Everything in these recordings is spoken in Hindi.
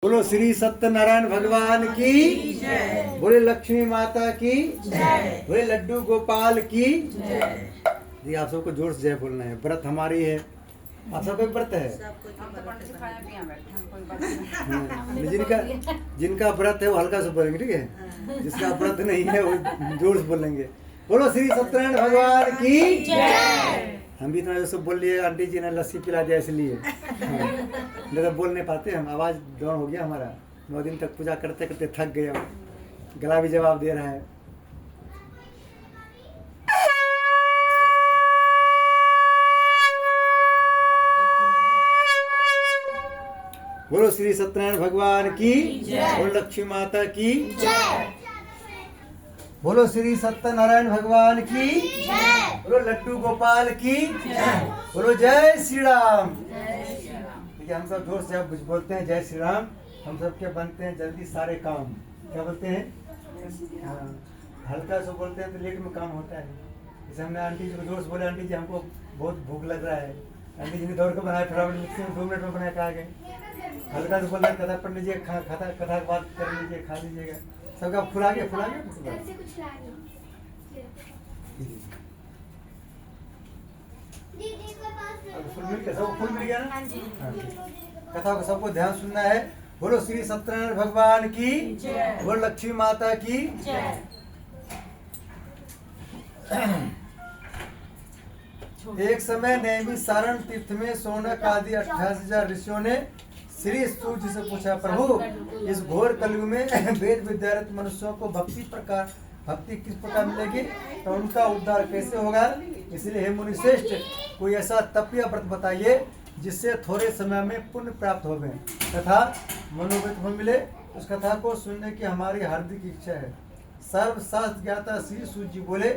बोलो श्री सत्यनारायण भगवान की जय। बोले लक्ष्मी माता की जय। बोले लड्डू गोपाल की जय। जी आप सबको जोर से जय बोलना है। व्रत हमारी है, आप सबका व्रत है। जिनका जिनका व्रत है वो हल्का से बोलेंगे, ठीक है। जिसका व्रत नहीं है वो जोर से बोलेंगे। बोलो श्री सत्यनारायण भगवान की जय। हम भी इतना सब बोल लिए, आंटी जी ने लस्सी पिला दिया इसलिए। नहीं तो बोल नहीं पाते हम, आवाज डाउन हो गया हमारा। 9 दिन तक पूजा करते करते थक गए हम, गला भी जवाब दे रहा है। बोलो श्री सत्यनारायण भगवान की जय। बोलो लक्ष्मी माता की जय। बोलो श्री सत्यनारायण भगवान की जय। बोलो लड्डू गोपाल की जय। बोलो जय श्री राम। देखिए हम सब जोर से आप बोलते हैं जय श्री राम, हम सबके बनते हैं जल्दी सारे काम। क्या बोलते हैं? हाँ, हल्का से बोलते हैं तो लेट में काम होता है। जैसे हमने आंटी जी को जोर से बोले, आंटी जी हमको बहुत भूख लग रहा है। आंटी जी ने दौड़ कर बनाया, फटाफट मिक्सी में 2 मिनट में बना के आ गए। हल्का से बोल रहे कथा पढ़ लीजिए, कथा की बात कर लीजिए, खा लीजिएगा। सबका फुला गया फुल मिल गया, सब फुल मिल गया ना। कथा को सबको ध्यान सुनना है। बोलो श्री सत्यनारायण भगवान की जय। बोलो लक्ष्मी माता की जय। एक समय नैमिषारण्य तीर्थ में शौनक आदि 28,000 ऋषियों ने श्री सूत जी से पूछा, प्रभु इस घोर कलयुग में वेद विद्यारत मनुष्यों को भक्ति किस प्रकार मिलेगी तो उनका उद्धार कैसे होगा? इसलिए हे मुनि श्रेष्ठ, कोई ऐसा तप या व्रत बताइए जिससे थोड़े समय में पुण्य प्राप्त हो गए तथा मनोगत फल मिले। उस कथा को सुनने की हमारी हार्दिक इच्छा है। सर्वशास्त्र ज्ञाता श्री सूत जी बोले,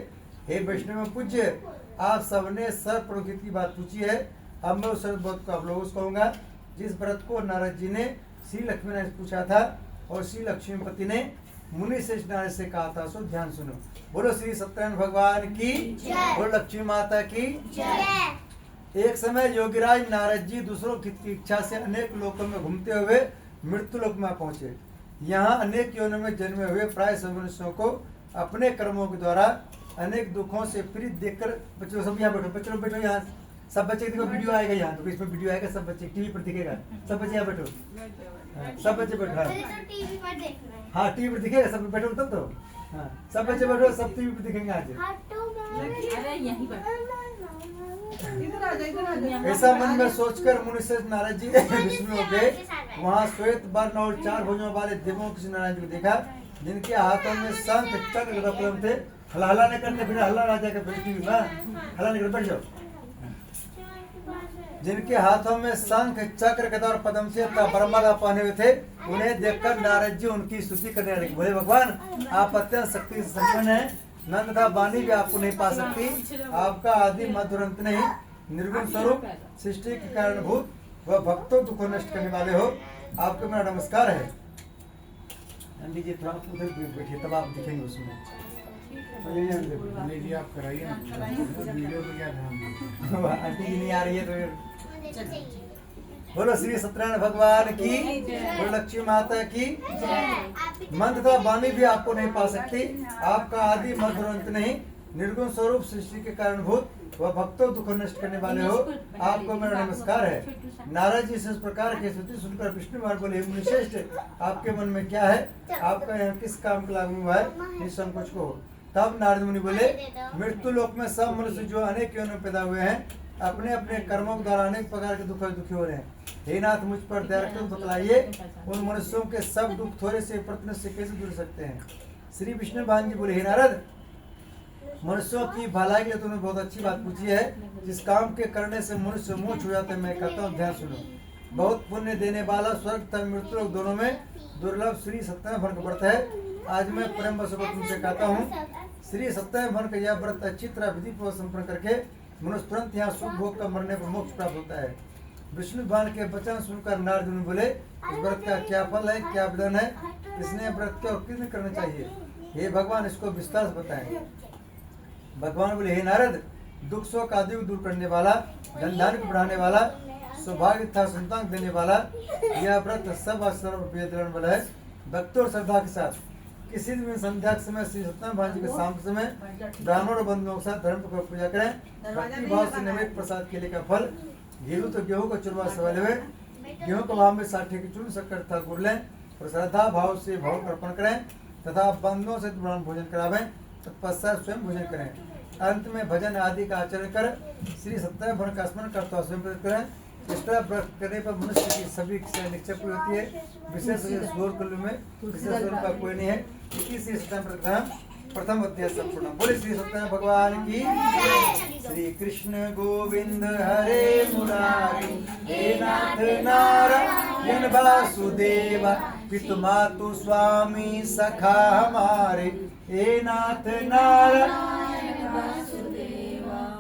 हे वैष्णव पूज्य, आप सबने सर्वप्रकृति की बात पूछी है। अब मैं उस सर्वव्रत को आप लोगों से कहूँगा जिस व्रत को नारद जी ने श्री लक्ष्मी ने पूछा था और श्री लक्ष्मीपति ने मुनि श्रेष्ठ नारद से कहा था, सो ध्यान सुनो। बोलो श्री सत्यनारायण भगवान की जय। बोलो लक्ष्मी माता की जय। एक समय योगीराज नारद जी दूसरों की इच्छा से अनेक लोकों में घूमते हुए मृत्यु लोक में पहुंचे। यहाँ अनेक योनियों में जन्मे हुए प्राय सब मनुष्यों को अपने कर्मों के द्वारा अनेक दुखों से पीड़ित देखकर, बच्चों सब यहाँ बैठो, बैठो यहाँ, सब बच्चे देखो वीडियो आएगा यहाँ, तो इसमें वीडियो आएगा, सब बच्चे टीवी पर दिखेगा। सब बच्चे यहाँ बैठो, सब बच्चे बैठो। हाँ टीवी पर दिखेगा, सब बैठो तब तो। हाँ सब बच्चे बैठो, सब टीवी पर दिखेंगे आज। ऐसा मन में सोचकर मुनि श्रेष्ठ नारद जी विष्णु हो गए। वहाँ श्वेत वर्ण और 4 भुजों वाले देवों कृष्ण नारायण जी को देखा, जिनके हाथों में शंख चक्र गदा पद्म थे। हल्ला नहीं करते, फिर हल्ला आ जाएगा, हल्ला नहीं कर, बैठ जाओ। जिनके हाथों में शंख चक्र गदा और पद्म से बरमाला पहने हुए थे, उन्हें देखकर नारद जी उनकी स्तुति करने लगे। बोले भगवान आप अत्यंत शक्ति संपन्न है, नंद तथा वाणी भी आपको नहीं पा सकती। आपका आदि मध्य अंत नहीं, निर्गुण स्वरूप सृष्टि के कारणभूत व भक्तों दुख नष्ट करने वाले हो, आपको मेरा नमस्कार है। आंटी जी थोड़ा उधर बैठिए तब आप दिखेंगे उसमें। आप कराइए वीडियो को क्या ध्यान। आंटी जी नहीं आ रही है तो बोलो श्री सत्यनारायण भगवान की, बोलो लक्ष्मी माता की मंत्र तथा वाणी भी आपको नहीं पा सकती। आपका आदि मध्य अंत नहीं, निर्गुण स्वरूप सृष्टि के कारणभूत वह भक्तों दुख नष्ट करने वाले हो, आपको मेरा नमस्कार है। नारद जी से इस प्रकार की स्तुति सुनकर विष्णु भगवान बोले, मुनि श्रेष्ठ आपके मन में क्या है? आपका यहाँ किस काम का लागू हुआ है? निसंकोच को। तब नारद मुनि बोले, मृत्यु लोक में सब मनुष्य जो अनेक योनियों में पैदा हुए हैं, अपने अपने कर्मों के द्वारा अनेक प्रकार के दुखी हो रहे हैं। हे नाथ मुझ पर दया करके बतलाइए, उन मनुष्यों के सब दुख थोड़े से प्रयत्न से कैसे दूर सकते हैं? श्री विष्णु भगवान जी बोले, हे नारद, मनुष्यों की भलाई के लिए तुमने बहुत अच्छी बात पूछी है। जिस काम के करने से मनुष्य मोक्ष हो जाता है मैं कहता हूँ, ध्यान सुनो। बहुत पुण्य देने वाला स्वर्ग तथा मृत्यु लोक दोनों में दुर्लभ श्री सत्यनारायण का व्रत है। आज मैं प्रेम वश तुमसे कहता हूँ, श्री सत्यनारायण का यह व्रत अच्छी तरह विधि पूर्वक संपन्न करके मनुष्य तुरंत यहाँ सुख भोग का मरने पर मोक्ष प्राप्त होता है। विष्णु भगवान के वचन सुनकर नारद मुनि बोले, इस व्रत का क्या फल है, क्या विधान है? इसने व्रत क्या कितने करना चाहिए? हे भगवान इसको विस्तार से बताएं। भगवान बोले, हे नारद, दुख शोक आदि को दूर करने वाला, धन धान्य को बढ़ाने वाला, सौभाग्य तथा संतान देने वाला यह व्रत सब सर्व वाला है। भक्तों और श्रद्धा के साथ किसी दिन संध्या के समय श्री सत्यनारायण भगवान जी के शाम के समय ब्राह्मण और बंधुओं के साथ धर्म को पूजा करें। भक्ति भाव से नैवेद्य प्रसाद केले का फल, गेहूं तो गेहूं का चूरमा सवाल हुए, गेहूं का भाव में 60 की चूर्ण शक्कर तथा गुड़ लें और श्रद्धा भाव से भाव अर्पण करें तथा बंधुओं से ब्राह्मण भोजन करावें, तत्पश्चात स्वयं भोजन करें। अंत में भजन आदि का आचरण कर श्री सत्यनारायण भगवान का स्मरण करता स्वयं करें। इस तरह व्रत करने पर मनुष्य की सभी इच्छा पूरी होती है। विशेष में विशेष का कोई नहीं है। इसी श्री सत्यनारायण प्रथम अध्याय संपूर्ण। बोले श्री सत्यनारायण भगवान की। श्री कृष्ण गोविंद हरे मुरारी, हे नाथ नारायण वासुदेव, पितु मातु स्वामी सखा हमारे, हे नाथ नारायण वासुदेव।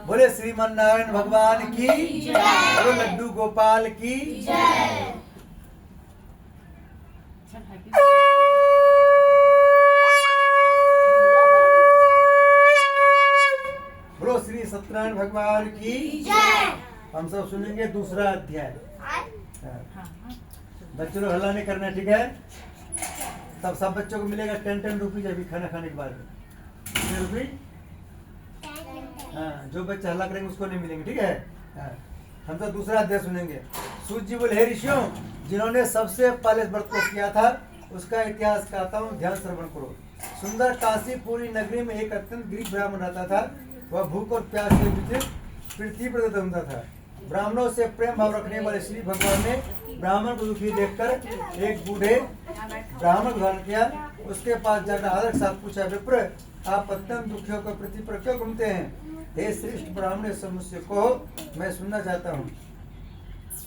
बोले श्रीमन नारायण भगवान की और लड्डू गोपाल की जय। बोलो श्री सत्यनारायण भगवान की जय। हम सब सुनेंगे दूसरा अध्याय। बच्चों लोग हल्ला नहीं करना, ठीक है? तब सब बच्चों को मिलेगा 10 रुपीज अभी खाना खाने के बाद। 10 रुपीज। हाँ, जो बच्चे हल्ला करेंगे उसको नहीं मिलेंगे, ठीक है? हाँ, हम तो दूसरा अध्याय सुनेंगे। सूत जी बोले, हे ऋषियों, जिन्होंने सबसे पहले व्रत को किया था उसका इतिहास कहता हूँ, ध्यान श्रवण करो। सुंदर काशीपुरी नगरी में एक अत्यंत गरीब ब्राह्मण रहता था। वह भूख और प्यास से विचलित पृथ्वी पर घूमता था। ब्राह्मणों से प्रेम भाव रखने वाले श्री भगवान ने ब्राह्मण को दुखी देखकर एक बूढ़े ब्राह्मण को धारण किया। उसके पास जाकर आदर के साथ पूछा, विप्र, आप अत्यंत दुखियों को पृथ्वी पर क्यों घूमते हैं? हे श्रेष्ठ ब्राह्मण, सब मुझसे कहो, मैं सुनना चाहता हूँ।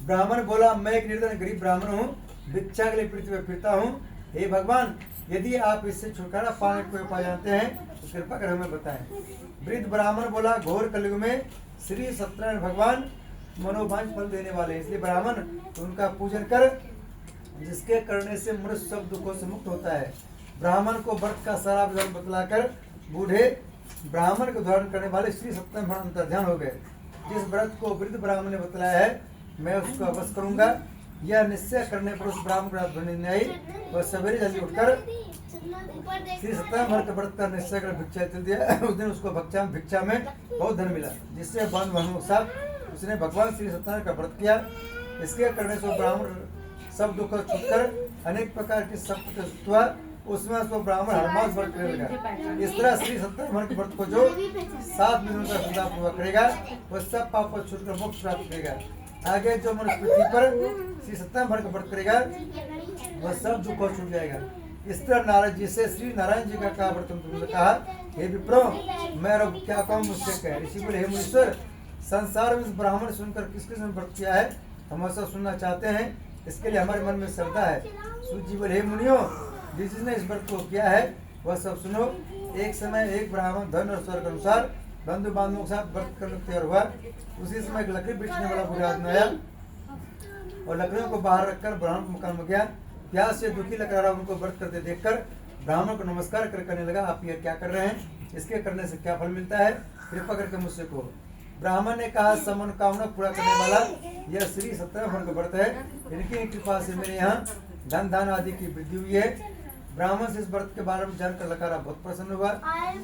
ब्राह्मण बोला, मैं एक निर्धन गरीब ब्राह्मण हूँ, भिक्षा के लिए पृथ्वी पर फिरता हूँ। हे भगवान, यदि आप इससे छुटकारा पाने को उपाय जानते हैं तो कृपा कर हमें बताएं। वृद्ध ब्राह्मण बोला, घोर कलयुग में श्री सत्यनारायण भगवान मनोवांछ फल देने वाले, इसलिए ब्राह्मण उनका पूजन कर, जिसके करने से मनुष्य सब दुखों से मुक्त होता है। ब्राह्मण को व्रत का सारा विधान बतलाकर बूढ़े ब्राह्मण को धारण करने वाले श्री सत्यनारायण भगवान अंतर्ध्यान हो गए। जिस व्रत को वृद्ध ब्राह्मण ने बतलाया है, मैं उसको अवश्य करूंगा। यह निश्चय करने पर उस ब्राह्मण को रात भर नींद नहीं आई। वह सवेरे जल्दी उठकर श्री सत्यनारायण का व्रत का निश्चय कर भिक्षा चल दिया। उस दिन उसको भिक्षा में बहुत धन मिला, जिससे बंधु बंधुओं के साथ उसने भगवान श्री सत्यनारायण का व्रत किया। इसके करने से ब्राह्मण सब दुख छूटकर अनेक प्रकार की सब हुआ। उसमें उसको ब्राह्मण हर मास व्रत करेगा। इस तरह श्री सत्यनारायण के व्रत को जो 7 दिनों तक श्रद्धा पूर्वक करेगा, वह सब पाप को छूटकर मोक्ष प्राप्त करेगा। आगे जो मनुष्य पृथ्वी पर श्री सत्यनारायण का व्रत करेगा, वह सब दुख छूट जाएगा। इस तरह नारायण जी से श्री नारायण जी का कहा व्रत तुमने कहा, हे विप्रो, मैं अब क्या कहूँ, मुझसे कह। ऋषि बोले, हे मुनीश्वर, संसार में ब्राह्मण सुनकर किस किस ने व्रत किया है, हम ऐसा सुनना चाहते हैं। इसके लिए हमारे मन में श्रद्धा है। सूत जी बोले, हे मुनियों, जिसने इस व्रत को किया है वह सब सुनो। एक समय एक ब्राह्मण धन और स्वर्ग अनुसार बंधु बांधवों के साथ व्रत करने तैयार हुआ। उसी समय एक लकड़ी बेचने वाला बूढ़ा आदमी आया और लकड़ियों को बाहर रखकर ब्राह्मण के मकान में गया। प्यास से दुखी लग रहा उनको व्रत करते देखकर ब्राह्मण को नमस्कार कर करने लगा, आप ये क्या कर रहे हैं? इसके करने से क्या फल मिलता है? कृपा करके मुझसे कहो। ब्राह्मण ने कहा, मनोकामना पूरा करने वाला यह श्री सत्यनारायण का व्रत है। इनकी कृपा से मेरे यहाँ धन दान आदि की वृद्धि हुई है। ब्राह्मण से इस व्रत के बारे में जानकर लकड़ा बहुत प्रसन्न हुआ।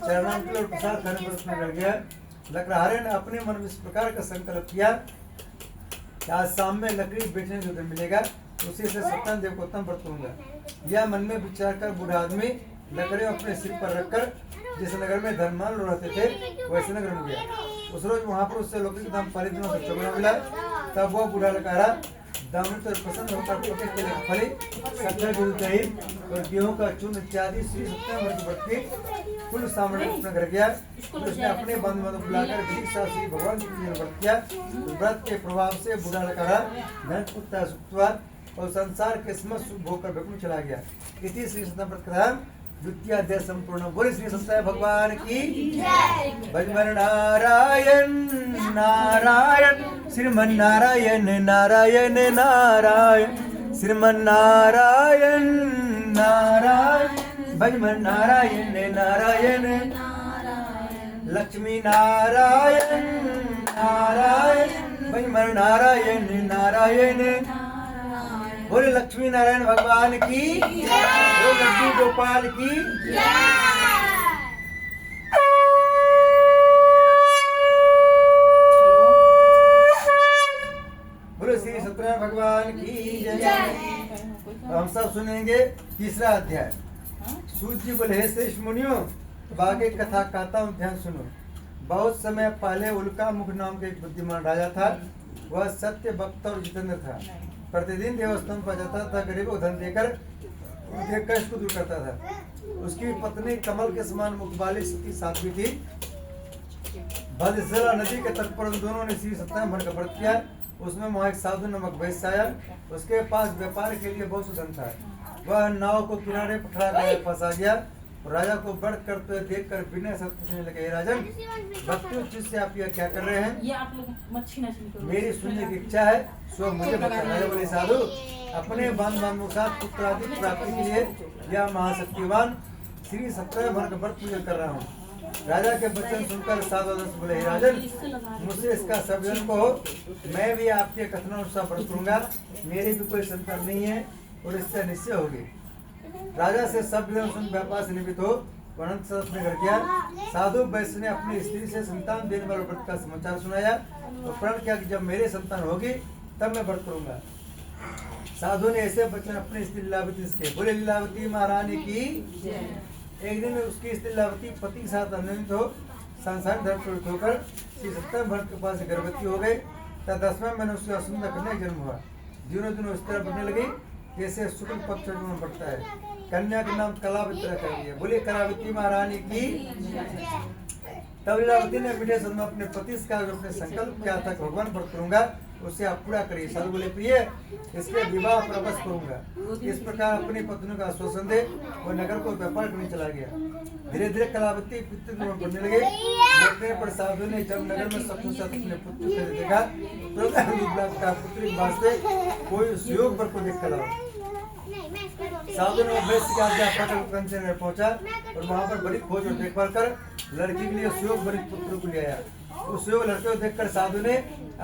चरणांकल और प्रसाद खाने व्रत में लग गया। लकड़हारे ने अपने मन में इस प्रकार का संकल्प किया कि आज शाम में लकड़ी बेचने जो मिलेगा, उसी से सत्यनारायण देव को उत्तम व्रत करूंगा। यह मन में विचार कर बूढ़ा आदमी लकड़ी अपने सिर पर रखकर जिस नगर में धनवान लोग रहते थे वैसे नगर में गया। उस रोज वहाँ पर उससे लकड़ी के दाम पहले दिनों से चौगुना मिला। तब वह बूढ़ा लकड़ा दामित और प्रसन्न होकर पके के लिए फली, शक्कर दूध, दही और गेहूं का चूर्ण इत्यादि श्री सत्यनारायण के व्रत की कुल सामग्री अपने घर गया। उसने अपने बंधु बांधव बुलाकर विधि से श्री भगवान जी के व्रत किया। व्रत के प्रभाव से बूढ़ा लकड़ा धन पुत्र सुख हुआ और संसार के समस्त सुख भोग कर भगवान चला गया। इति श्री सत्यनारायण व्रत कथा द्वितीय अध्याय संपूर्ण। बोले श्री सत्यनारायण भगवान की जय। भजमन नारायण नारायण श्रीमन नारायण नारायण नारायण श्रीमन नारायण नारायण भजमन नारायण नारायण लक्ष्मी नारायण नारायण भजमर नारायण नारायण। बोले लक्ष्मी नारायण भगवान की, बोले लड्डू गोपाल की। बोले श्री सत्यनारायण भगवान की जय। हम सब सुनेंगे तीसरा अध्याय। सूत जी बोले हे श्रेष्ठ मुनियों, बाकी कथा कहता हूँ, ध्यान सुनो। बहुत समय पहले उल्का मुख नाम के एक बुद्धिमान राजा था। वह सत्य वक्ता और जितेंद्र था। प्रतिदिन देवस्थान पर जाता था, गरीबों को धन देकर उनके कष्ट को दूर करता था। उसकी पत्नी कमल के समान मुख वाली सती साध्वी थी। भद्रशिला नदी के तट पर दोनों ने श्री सत्यनारायण का व्रत किया। उसमें वहाँ एक साधु नमक वैश्य आया। उसके पास व्यापार के लिए बहुत धन था। वह नाव को किनारे पर खड़ा कर फंसा गया। राजा को व्रत करते हुए देखकर बिना सब पूछने लगे, हे राजन, भक्ति चीज से आप यह क्या कर रहे हैं? ये आप लोग मच्छी नशीन करो। मेरी सुनने की इच्छा है, सो मुझे बता। राजा बोले, साधु, अपने बांधवों के साथ पुत्र आदि प्राप्ति के लिए यह महाशक्तिवान श्री सत्यनारायण का व्रत पूजन कर रहा हूँ। राजा के वचन सुनकर साधु बोले, हे राजन, मुझसे इसका सविजन कहो, मैं भी आपके कथनानुसार व्रत करूंगा। मेरी भी कोई संतान नहीं है और इससे निश्चय होगी। राजा से सब सुन व्यापार से निमित्त हो अनंत अपने घर किया। साधु वैश्य ने अपनी स्त्री से संतान देने वाले व्रत का समाचार सुनाया और प्रण किया कि जब मेरे संतान होगी तब मैं व्रत करूंगा। साधु ने ऐसे वचन अपनी स्त्री लीलावती से बोले, लीलावती महारानी की। एक दिन उसकी स्त्री लीलावती पति के साथ अनियमित हो संसार धर्म प्रवृत्त होकर श्री सत्यनारायण के पास गर्भवती हो गई। तब 10वें महीने उसका सुंदर कन्या जन्म हुआ। दिनों दिनों इस तरह बढ़ने लगी जैसे शुक्ल पक्ष में बढ़ता है। कन्या का नाम कलावती रखा गया। बोलिए कलावती महारानी की। तब लीलावती ने मीठे स्वर में अपने पति से कहा, अपने संकल्प क्या था, भगवान व्रत करूंगा, उसे आप पूरा करिए। साधु बोले, प्रिय, इसके विवाह प्रवश करूंगा। इस प्रकार अपनी पत्नी का आश्वासन दे वो नगर को व्यापार करने चला गया। धीरे धीरे कलावती पितृ में बढ़ने लगे। देखने पर साधु ने जब नगर में सबके साथ अपने पुत्र को देखा तो पुत्री वास्ते कोई सुयोग पर को देख कर आओ। साधु ने वैश्य की आज्ञा पाकर कंचन में पहुंचा और वहां पर बड़ी खोज और देखभाल कर लड़की के लिए सुयोग बड़ी पुत्र को ले आया। उस सुयोग लड़के को देखकर साधु ने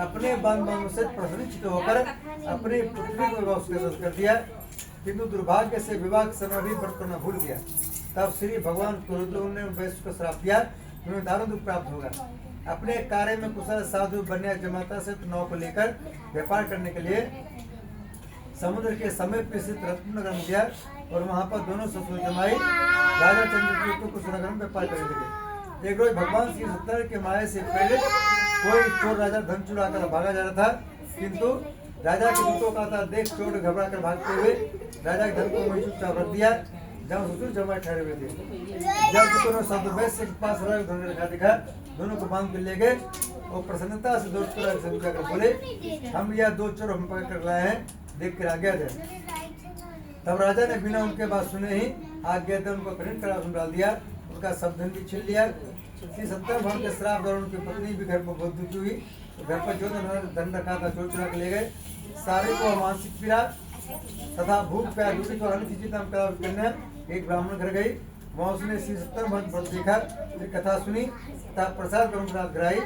अपने बांधवों से प्रसन्नचित्त होकर अपनी पुत्री को विवाह उसके साथ कर दिया। किंतु दुर्भाग्य से विवाह के समय भी व्रत करना भूल गया। तब श्री भगवान क्रोध ने वैश्य को श्राप दिया, तुम्हें दारुण दुख प्राप्त होगा। अपने कार्य में कुशल साधु बन्या जमाता से नाव को लेकर व्यापार करने के लिए समुद्र के समीप स्थित रत्नगर में गया और वहां पर दोनों ससुर जमाई राजा चंद्रकेतु को सुनगर में व्यापार करने लगे। एक रोज भगवान श्री सत्यनारायण के माया से प्रेरित कोई चोर राजा धन चुरा कर भागा जा रहा था। किंतु राजा के दूतों का था देख चोर घबरा कर भागते हुए राजा के धन को वहीं चुपचाप रख दिया जहाँ ससुर जमाई ठहरे हुए थे। जब दूतों ने साधु वैश्य के पास धन रखा दिखा, दोनों को बांध कर ले गए और प्रसन्नता से दोस्त कर बोले, हम यह दो चोर हम पकड़ कर लाए हैं, देख कर आज्ञा दे। तब राजा ने बिना उनके बात सुने ही आज्ञा दे उनको कठिन कारावास में डाल दिया। उनका सब धन भी छीन लिया। श्री सत्यनारायण के श्राप और उनकी पत्नी भी घर पर बहुत दुखी हुई। तो घर पर जो धन रखा था चोर चुरा के ले गए। सारे को मानसिक पीड़ा तथा भूख प्यास दूसरी को अन्य चीजें करने एक ब्राह्मण घर गई। वहाँ उसने श्री सत्यनारायण व्रत देखा, फिर कथा सुनी तथा प्रसाद ग्रहणाई।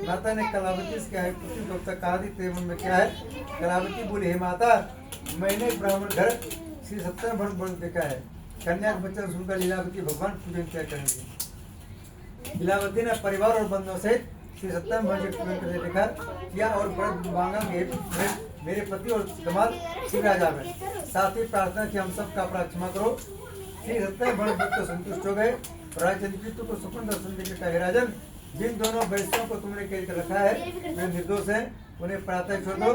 माता ने कलावती से क्या है पुत्री को तक कहा दी, तेरे मन में क्या है? कलावती बोली, हे माता, मैंने एक ब्राह्मण घर श्री सत्यनारायण व्रत देखा है। कन्या के वचन सुनकर लीलावती भगवान पूजन क्या करेंगे। लीलावती ने परिवार और बंधुओं सहित श्री सत्यनारायण पूजन करके देखा किया और व्रत मांगा मेरे पति और दामाद शीघ्र आ जावे। साथ ही प्रार्थना की हम सब का अपराध क्षमा करो। श्री सत्यनारायण व्रत को संतुष्ट हो गए। राजा चंद्रकेतु को स्वप्न दर्शन देकर कहा, राजन, जिन दोनों वैश्यों को तुमने कैद कर रखा है वे निर्दोष हैं, उन्हें प्रातः छोड़ दो।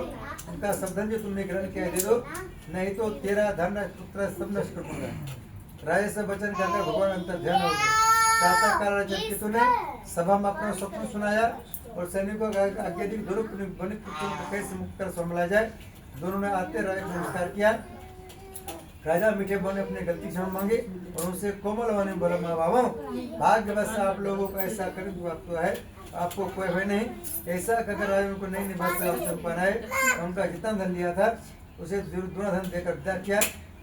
उनका सब धन जो तुमने ग्रहण किया दे दो, नहीं तो तेरा धन पुत्र सब नष्ट कर दूंगा। राजा से वचन कहकर भगवान अंतर ध्यान हो गए। प्रातः काल राजा चंद्रकेतु ने सभा में अपना स्वप्न सुनाया और सैनिकों को आज्ञा दी दोनों पुत्रों को कैसे मुक्त कर संभाला जाए। दोनों ने आते राजा को नमस्कार किया। राजा मीठे बोले अपने गलती क्षमा मांगे और उनसे कोमल वाणी बोला, माँ बाबा, भाग्यवश आप लोगों को ऐसा कर तो है, आपको कोई भय नहीं। ऐसा अगर राजा उनको नहीं निभा पाना है, उनका जितना धन लिया था उसे दूना धन देकर विदा किया।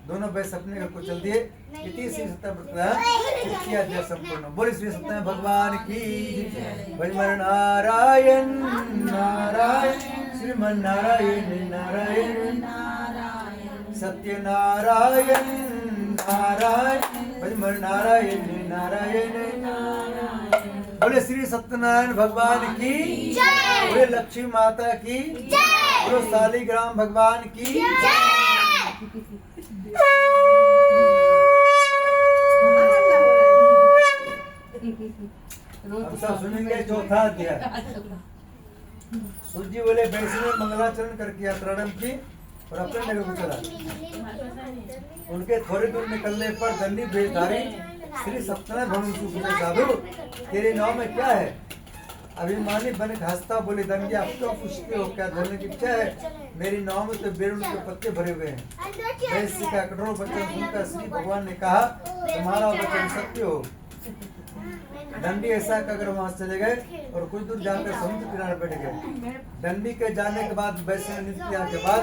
दोनों वैश्य अपने घर को चल दिए। इति श्री सत्यनारायण संपूर्ण। बोले श्री सत्यनारायण भगवान की। भजमर नारायण नारायण श्रीमन्नारायण नारायण सत्यनारायण नारायण नारायण नारायण बोले श्री सत्यनारायण भगवान की बोले लक्ष्मी माता की बोले शालिग्राम भगवान की अब सब सुनेंगे चौथा अध्याय। सूर्य जी बोले वैष्णव मंगलाचरण करके यात्रारंभ की और अपने नगर को चला। उनके थोड़ी दूर निकलने पर दंडी वेशधारी श्री सत्यनारायण भगवान बोले साधु तेरे नाव में क्या है? अभिमानी बन हंसता बोले दंडी आप तो पूछते हो क्या धरने की इच्छा है? मेरी नाव में तो बेरुण के पत्ते भरे हुए हैं। वैश्य का कठोर वचन सुनकर श्री भगवान ने कहा तुम्हारा वचन सत्य हो। दंडी ऐसा कहकर वहां चले गए और कुछ दूर जाकर समुद्र किनारे बैठ गए। दंडी के जाने के बाद वैश्य ने नृत्य के बाद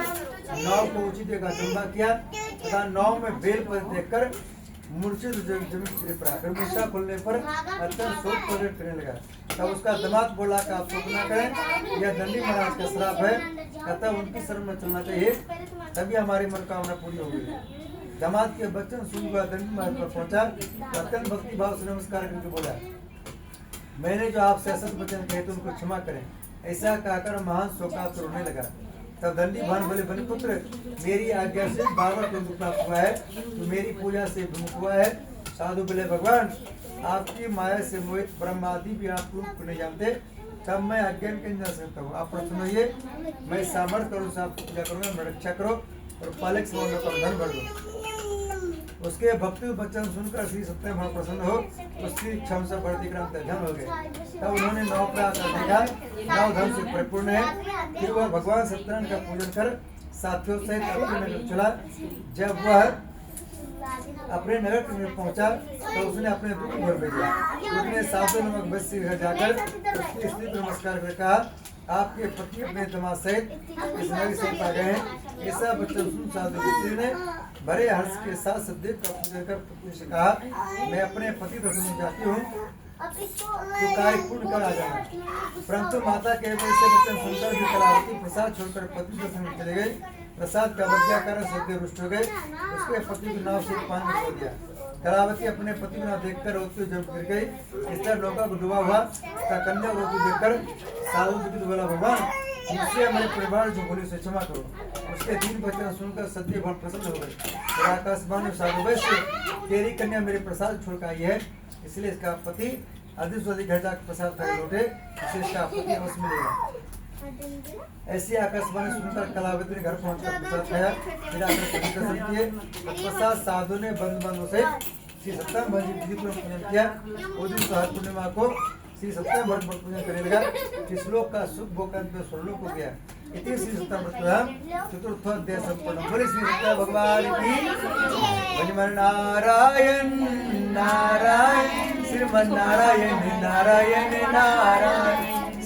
नाव को उचित जगह चुंबा किया तथा नाव में बेल पर देखकर मूर्छित जमीन गिर पड़ा। फिर मूर्छा खुलने पर अत्यंत शोक प्रकट करने लगा। तब उसका दामाद बोला कि आप शोक न करें, यह दंडी महाराज का श्राप है, अतः उनकी शरण में चलना चाहिए, तभी हमारी मनोकामना पूरी होगी। दामाद के बच्चन सुनकर दंडी महाराज पर पहुंचा, अत्यंत भक्ति भाव से नमस्कार करके बोला मैंने जो आपसे असत वचन कहे तो उनको क्षमा करें। ऐसा कहकर महान शोकातुर रोने लगा। तब दंडी भान बोले बने पुत्र मेरी आज्ञा से बाबा को दुख प्राप्त हुआ है, तो मेरी पूजा से विमुख हुआ है। साधु बोले भगवान आपकी माया से मोहित ब्रह्म आदि भी आपको नहीं जानते, तब मैं अज्ञान के जा सकता हूँ। आप प्रसन्न होइए, मैं सामर्थ्य करूँ आपकी पूजा करूँगा, मैं रक्षा करो और पालक से धन भर दो। उसके भक्ति वचन सुनकर श्री सत्यनारायण प्रसन्न हो उसकी क्षम से बढ़ती क्रम धन हो गए। तब उन्होंने नौ प्रातः देखा नौ धन से परिपूर्ण है। फिर वह भगवान सत्यनारायण का पूजन कर साथियों सहित अपने नगर चला। जब वह अपने नगर में पहुंचा तो उसने अपने पुत्र घर भेजा। उसने साधु नमक बस से घर जाकर उसकी स्त्री को नमस्कार कर कहा आपके पति अपने दामाद सहित इस नगर से पा गए हैं। ऐसा वचन सुन साधु स्त्री ने बड़े हर्ष के साथ सदैव का पूजन कर पत्नी से कहा मैं अपने पति दर्शन में जाती हूँ, तो कार्य पूर्ण कर आ जाना। परंतु माता के वैसे वचन सुनकर भी कलावती प्रसाद छोड़कर पति दर्शन में चले गए। प्रसाद का अवज्ञा कर सदैव रुष्ट हो गए। उसके पति को नाव से पानी में छोड़ दिया। कलावती अपने पति को देखकर रोती हुई जब गिर गई। इस तरह नौका को डूबा हुआ तथा कन्या रोती देखकर साधु जी बोला भगवान मुझसे हमारे परिवार जो बोले उसे क्षमा करो। उसके तीन वचन सुनकर सत्य बहुत प्रसन्न हो गए। आकाशवाणी साधु वैश्य तेरी कन्या मेरे प्रसाद छोड़ आई है, इसलिए इसका पति अधिक से अधिक घर जाकर प्रसाद कर लौटे, इससे इसका पति अवश्य मिलेगा। ऐसी आकाशवाणी सुनकर कलावती ने घर पहुंचकर प्रसाद खाया। फिर आकर पति दर्शन किए। प्रसाद साधु ने बंधु से श्री सत्यनारायण विधि पूजन किया। उस दिन हर पूर्णिमा को श्री सत्यनारायण पूजन करने लगा। श्लोक का सुख भोकांत में स्वरलोक हो गया। इति श्री सत्यनारायण चतुर्थ अध्याय संपूर्ण। बोले श्री सत्यनारायण भगवान की भजमन नारायण नारायण श्रीमन्नारायण नारायण नारायण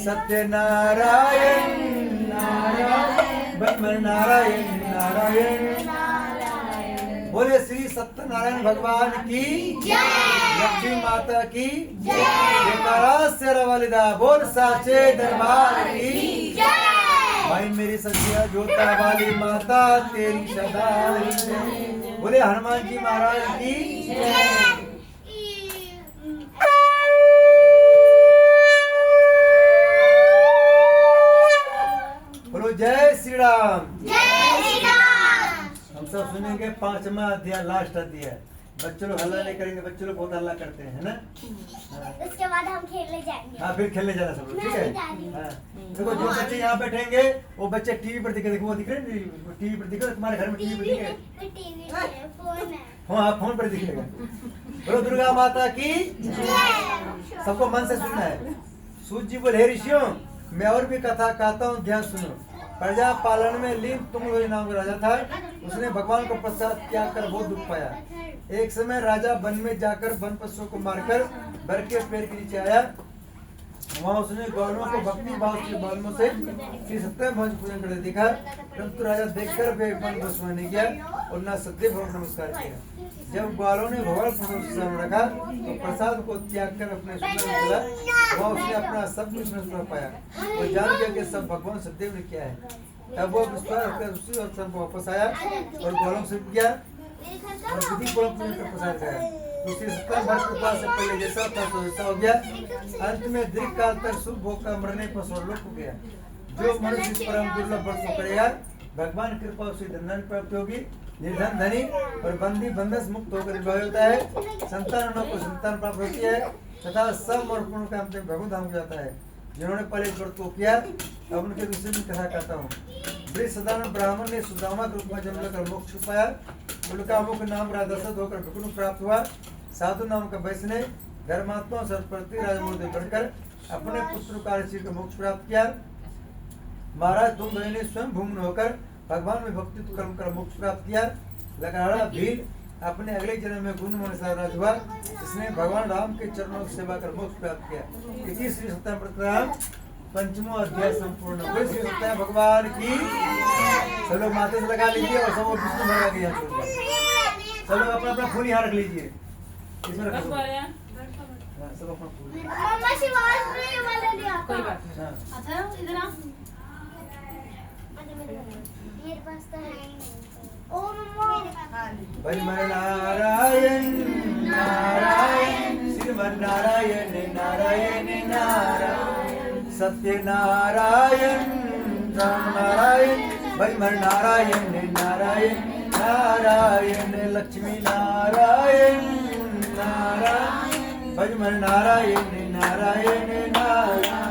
सत्यनारायण नारायण भजमन नारायण नारायण। बोले श्री सत्यनारायण भगवान की लक्ष्मी माता की वालिदा बोल साचे दरबार की भाई मेरी सच्चिया जोता वाली माता तेरी सदा। बोले हनुमान जी महाराज की बोलो जय श्री राम। हम सब सुनेंगे 5वां अध्याय लास्ट अध्याय। बच्चों लोग हल्ला नहीं करेंगे, बच्चों लोग बहुत हल्ला करते हैं, है ना? उसके बाद हम खेलने जाएंगे। हाँ फिर खेलने जाना सब लोग, ठीक है? हाँ। देखो जो बच्चे यहाँ बैठेंगे वो बच्चे टीवी पर दिखे, देखो वो दिख रहे हैं टीवी पर दिखे, तुम्हारे घर में टीवी पर दिखे? हाँ फोन पर दिखेगा। बोलो दुर्गा माता की सबको मन से सुनना है। सूत जी बोले हे ऋषियों मैं और भी कथा कहता हूँ, ध्यान सुनो। प्रजा पालन में लीन तुंग नाम का राजा था। उसने भगवान को प्रसाद त्याग कर बहुत दुख पाया। एक समय राजा वन में जाकर वन पशुओं को मारकर बर के पेड़ के नीचे आया। वहाँ उसने गौरवों को भक्ति भाव से बालमों से श्री सत्यनारायण भगवान पूजन करते देखा, परंतु राजा देखकर वे मन को नहीं किया और न सत्य भगवान नमस्कार किया। जब ग्वालों ने भगवान प्रसाद सामने रखा तो प्रसाद को त्याग कर अपने सुंदर चला, वहाँ उसने अपना सब कुछ नष्ट कर पाया और जान गया कि सब भगवान सत्यदेव ने किया है। तब वो विश्वास रखकर उसी अवसर पर वापस आया और ग्वालों से किया और विधि पूर्वक पूजन कर प्रसाद खाया। दूसरी सप्ताह भर के पास से पहले जैसा था तो वैसा हो गया। अंत में दीर्घ काल तक सुख भोग का मरने पर स्वर्गलोक हो गया। जो मनुष्य इस परम दुर्लभ व्रत को करेगा भगवान कृपा उसे धन प्राप्त होगी, निर्धन धनी और बंदी बंधस मुक्त होकर विवाह होता है, संतान को संतान प्राप्त होती है तथा सब और पूर्ण का अंत में भगवान धाम हो जाता है। जिन्होंने पहले इस व्रत को किया अब उनके विषय में कथा करता हूँ। बड़े साधारण ब्राह्मण ने सुदामा के रूप में जन्म लेकर मोक्ष पाया। उनका मुख्य नाम राजदशरथ होकर भिक्षु प्राप्त हुआ। साधु नाम का वैश्य ने धर्मात्मा सरस्वती राजमूर्ति बढ़कर अपने पुत्र काशी को मोक्ष प्राप्त किया। महाराज तुम ने स्वयं भूमि होकर भगवान में भक्ति कर्म कर मोक्ष प्राप्त किया। लगाड़ा भीड़ अपने अगले जन्म में गुण मन से राज हुआ। इसने भगवान राम के चरणों की सेवा कर मोक्ष प्राप्त किया। इति श्री सत्यनारायण पंचमो अध्याय संपूर्ण। श्री सत्यनारायण भगवान की सब लोग माथे से लगा लीजिए और सब विष्णु भगवान के यहाँ छोड़ दीजिए। सब लोग अपना अपना फूल यहाँ रख लीजिए। इसमें रख दो। हाँ, सब अपना फूल। मम्मा शिवाज ने वाला दिया था। कोई बात नहीं। हाँ। अच्छा इधर आ। मेरे पास तो है ही नहीं। ओ मम्मा श्रीमन नारायण नारायण श्रीमन नारायण नारायण नारायण सत्य नारायण राम नारायण श्रीमन नारायण नारायण नारायण लक्ष्मी नारायण नारायण श्रीमन नारायण नारायण नारायण।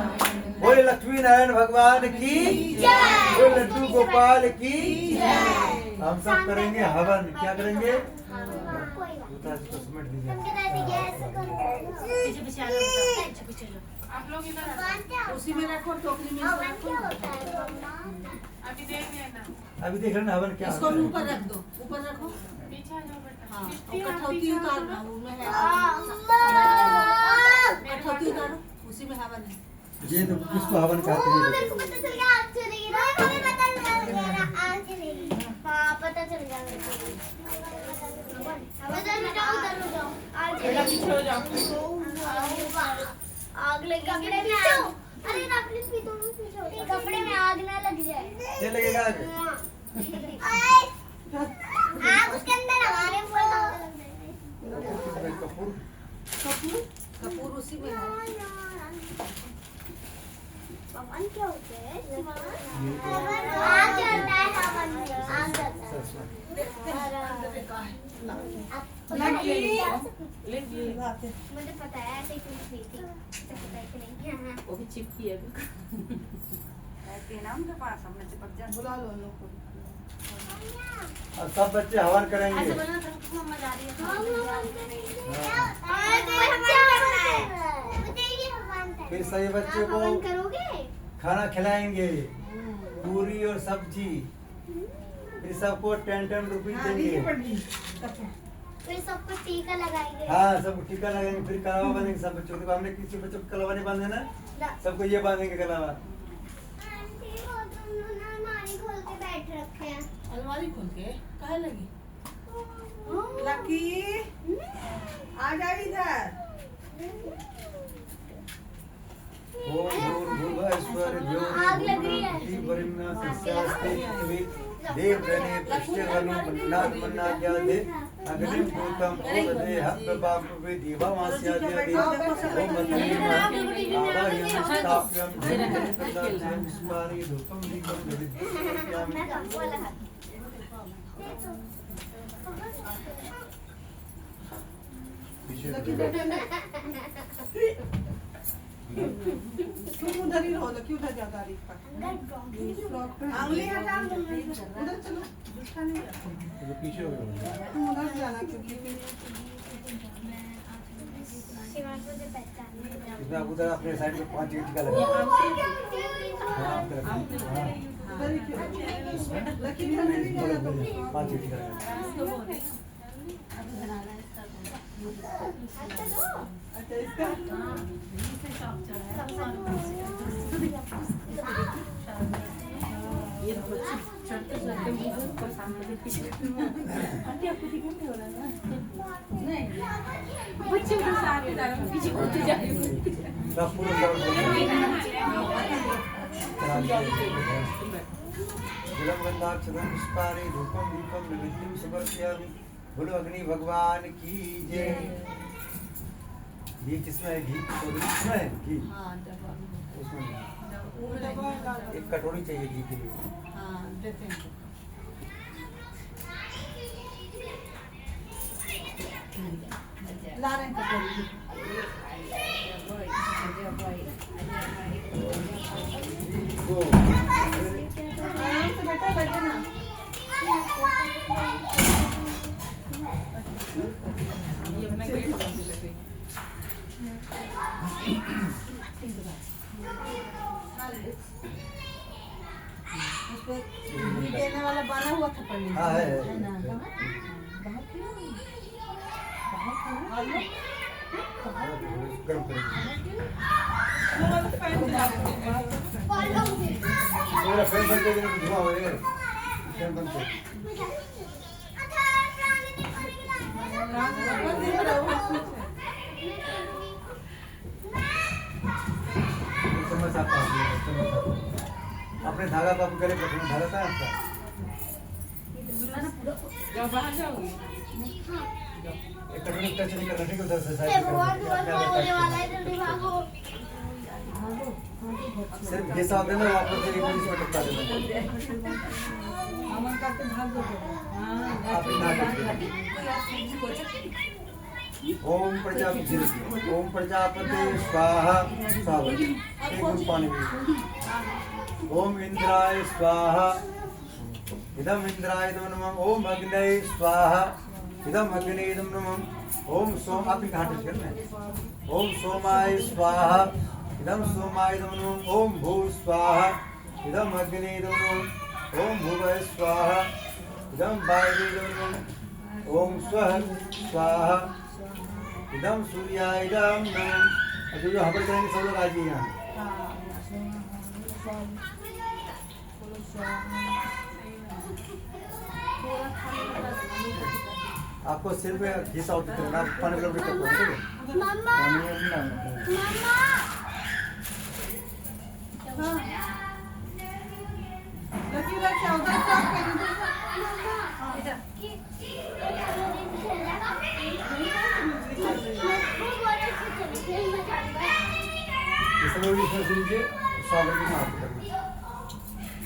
बोले लक्ष्मी नारायण भगवान की जय, बोले लड्डू गोपाल की जय। हम सब करेंगे हवन। क्या करेंगे? पीछे पीछे आ जाओ, पीछे पीछे जाओ। आप लोग इधर उसी में रखो, टोकरी में रखो। अभी देख लेना। अभी देख लेना हवन क्या इसको होता है। ऊपर रख दो, ऊपर रखो। पीछे आ जाओ बेटा। हाँ, और कठौती उतारना उसमें है। कठौती उतारो, उसी में हवन है। ये तो किसको हवन कहते हैं? मेरे को पता चल गया आग चलेगी ना। हमें पता चल गया आग चलेगी। हाँ पता चल गया मेरे को। उधर जाओ, उधर जाओ। आग बेटा पीछे हो जाओ। आग लगी कपड़े में आग। अरे ना प्लीज पीछे कपड़े में आग ना लग जाए। ये लगेगा आग। आग उसके अंदर हमारे कपूर कपूर कपूर उसी में है। हवन क्या होता है? आग जलता है हवन में। आग जलता है। मुझे पता है ऐसे ही कुछ नहीं थी। पता है कि नहीं। वो भी चिपकी है। ना उनके पास हमने चिपक जाए। बुला लो लोग को। और सब बच्चे हवन करेंगे। ऐसे बना था मम्मा जा रही है। फिर सभी बच्चे को हवन करोगे? खाना खिलाएंगे, पूरी और सब्जी। फिर सबको 10 रुपीज देंगे। फिर सबको टीका लगाएंगे। हाँ सबको टीका लगाएंगे। फिर कलावा बांधेंगे सब बच्चों को। हमने किसी बच्चों को कलावा नहीं बांधे ना, सबको ये बांधेंगे कलावा। आंटी वो तुम ना नानी खोल के बैठ रखे हैं। अलमारी खोल के काहे लगी? लकी आ जा इधर। ओम भूर्भुवस्सुर्भ्यो वरुणः सस्यास्ते देवगणे पुष्टिर्वनो मन्नात् मन्नाद्यादे अग्निं भूतं भूतदे हव्यपापवे देवामास्याद्यादे ओम मन्त्रेण आवाहयामि स्थापयामि धूपं पुष्पाणि धूपं दीपं दधियामि। तुम उधर ही रहो। लकी उधर जा तारीफ का। आंगली हटा। उधर चलो। दिखा नहीं रहा। पीछे हो गया। तुम उधर जाना क्योंकि शिवांश मुझे पहचान। इसमें आप उधर अपने साइड में 5 टीका लगा। हाँ उधर ही क्यों? लकी इधर नहीं जाना। 5 टीका लगा। अच्छा इसका बच्चे के साथ पीछे कूदते जा रही हूँ। सब पूरा जलम गंधाक्षरम पुष्पारे धूपम दीपम नैवेद्यम समर्पयामि। बोलो अग्नि भगवान की जय। घी किसमें है? घी किसमें है? घी उसमें एक कटोरी चाहिए घी के लिए। ला रहे हैं कटोरी। आराम से बेटा बैठे ना। ये अपना गेट बंद कर दे। उसको घी देने वाला बना हुआ था पहले। हाँ है ना गर्म करेंगे। मेरा फैन बंद कर देना तो धुआं हो जाएगा। फैन बंद कर। चम्मच आपका चम्मच अपने धागा को आप गले पर रखना। धागा कहाँ है आपका? जब बाहर जाओगी एक कटोरी टच नहीं करना, ठीक है? उधर से साइड सिर्फ घिसा देना, वापस से एक इसमें टपका देना। अमन करके भाग दो। आप इतना ओम प्रजापति स्वाहा सावधान एक गुण पानी में। ओम इंद्राय स्वाहा इदम इंद्राय नमः। ओम अग्नये स्वाहा इदम अग्नये नमः। ओम सोम आप ही घाट करना है। ओम सोमाय स्वाहा इदम सोमाय नमः। ओम भू स्वाहा इदम अग्नये नमः। ओम भुवः स्वाहा इदम वायवे नमः। ओम स्वः स्वाहा इदम सूर्याय इदम नमः। जो हवन करेंगे सब लोग आ जाइए यहाँ। आपको सिर्फ घिस आउट करना, पानी वाला उल्टी करना, ठीक है? मम्मा पानी में नहीं डालना। मम्मा लकी रक्षा उधर स्टॉप कर दीजिए। इस समय भी इसमें सुनिए, स्वागत की माफ करना।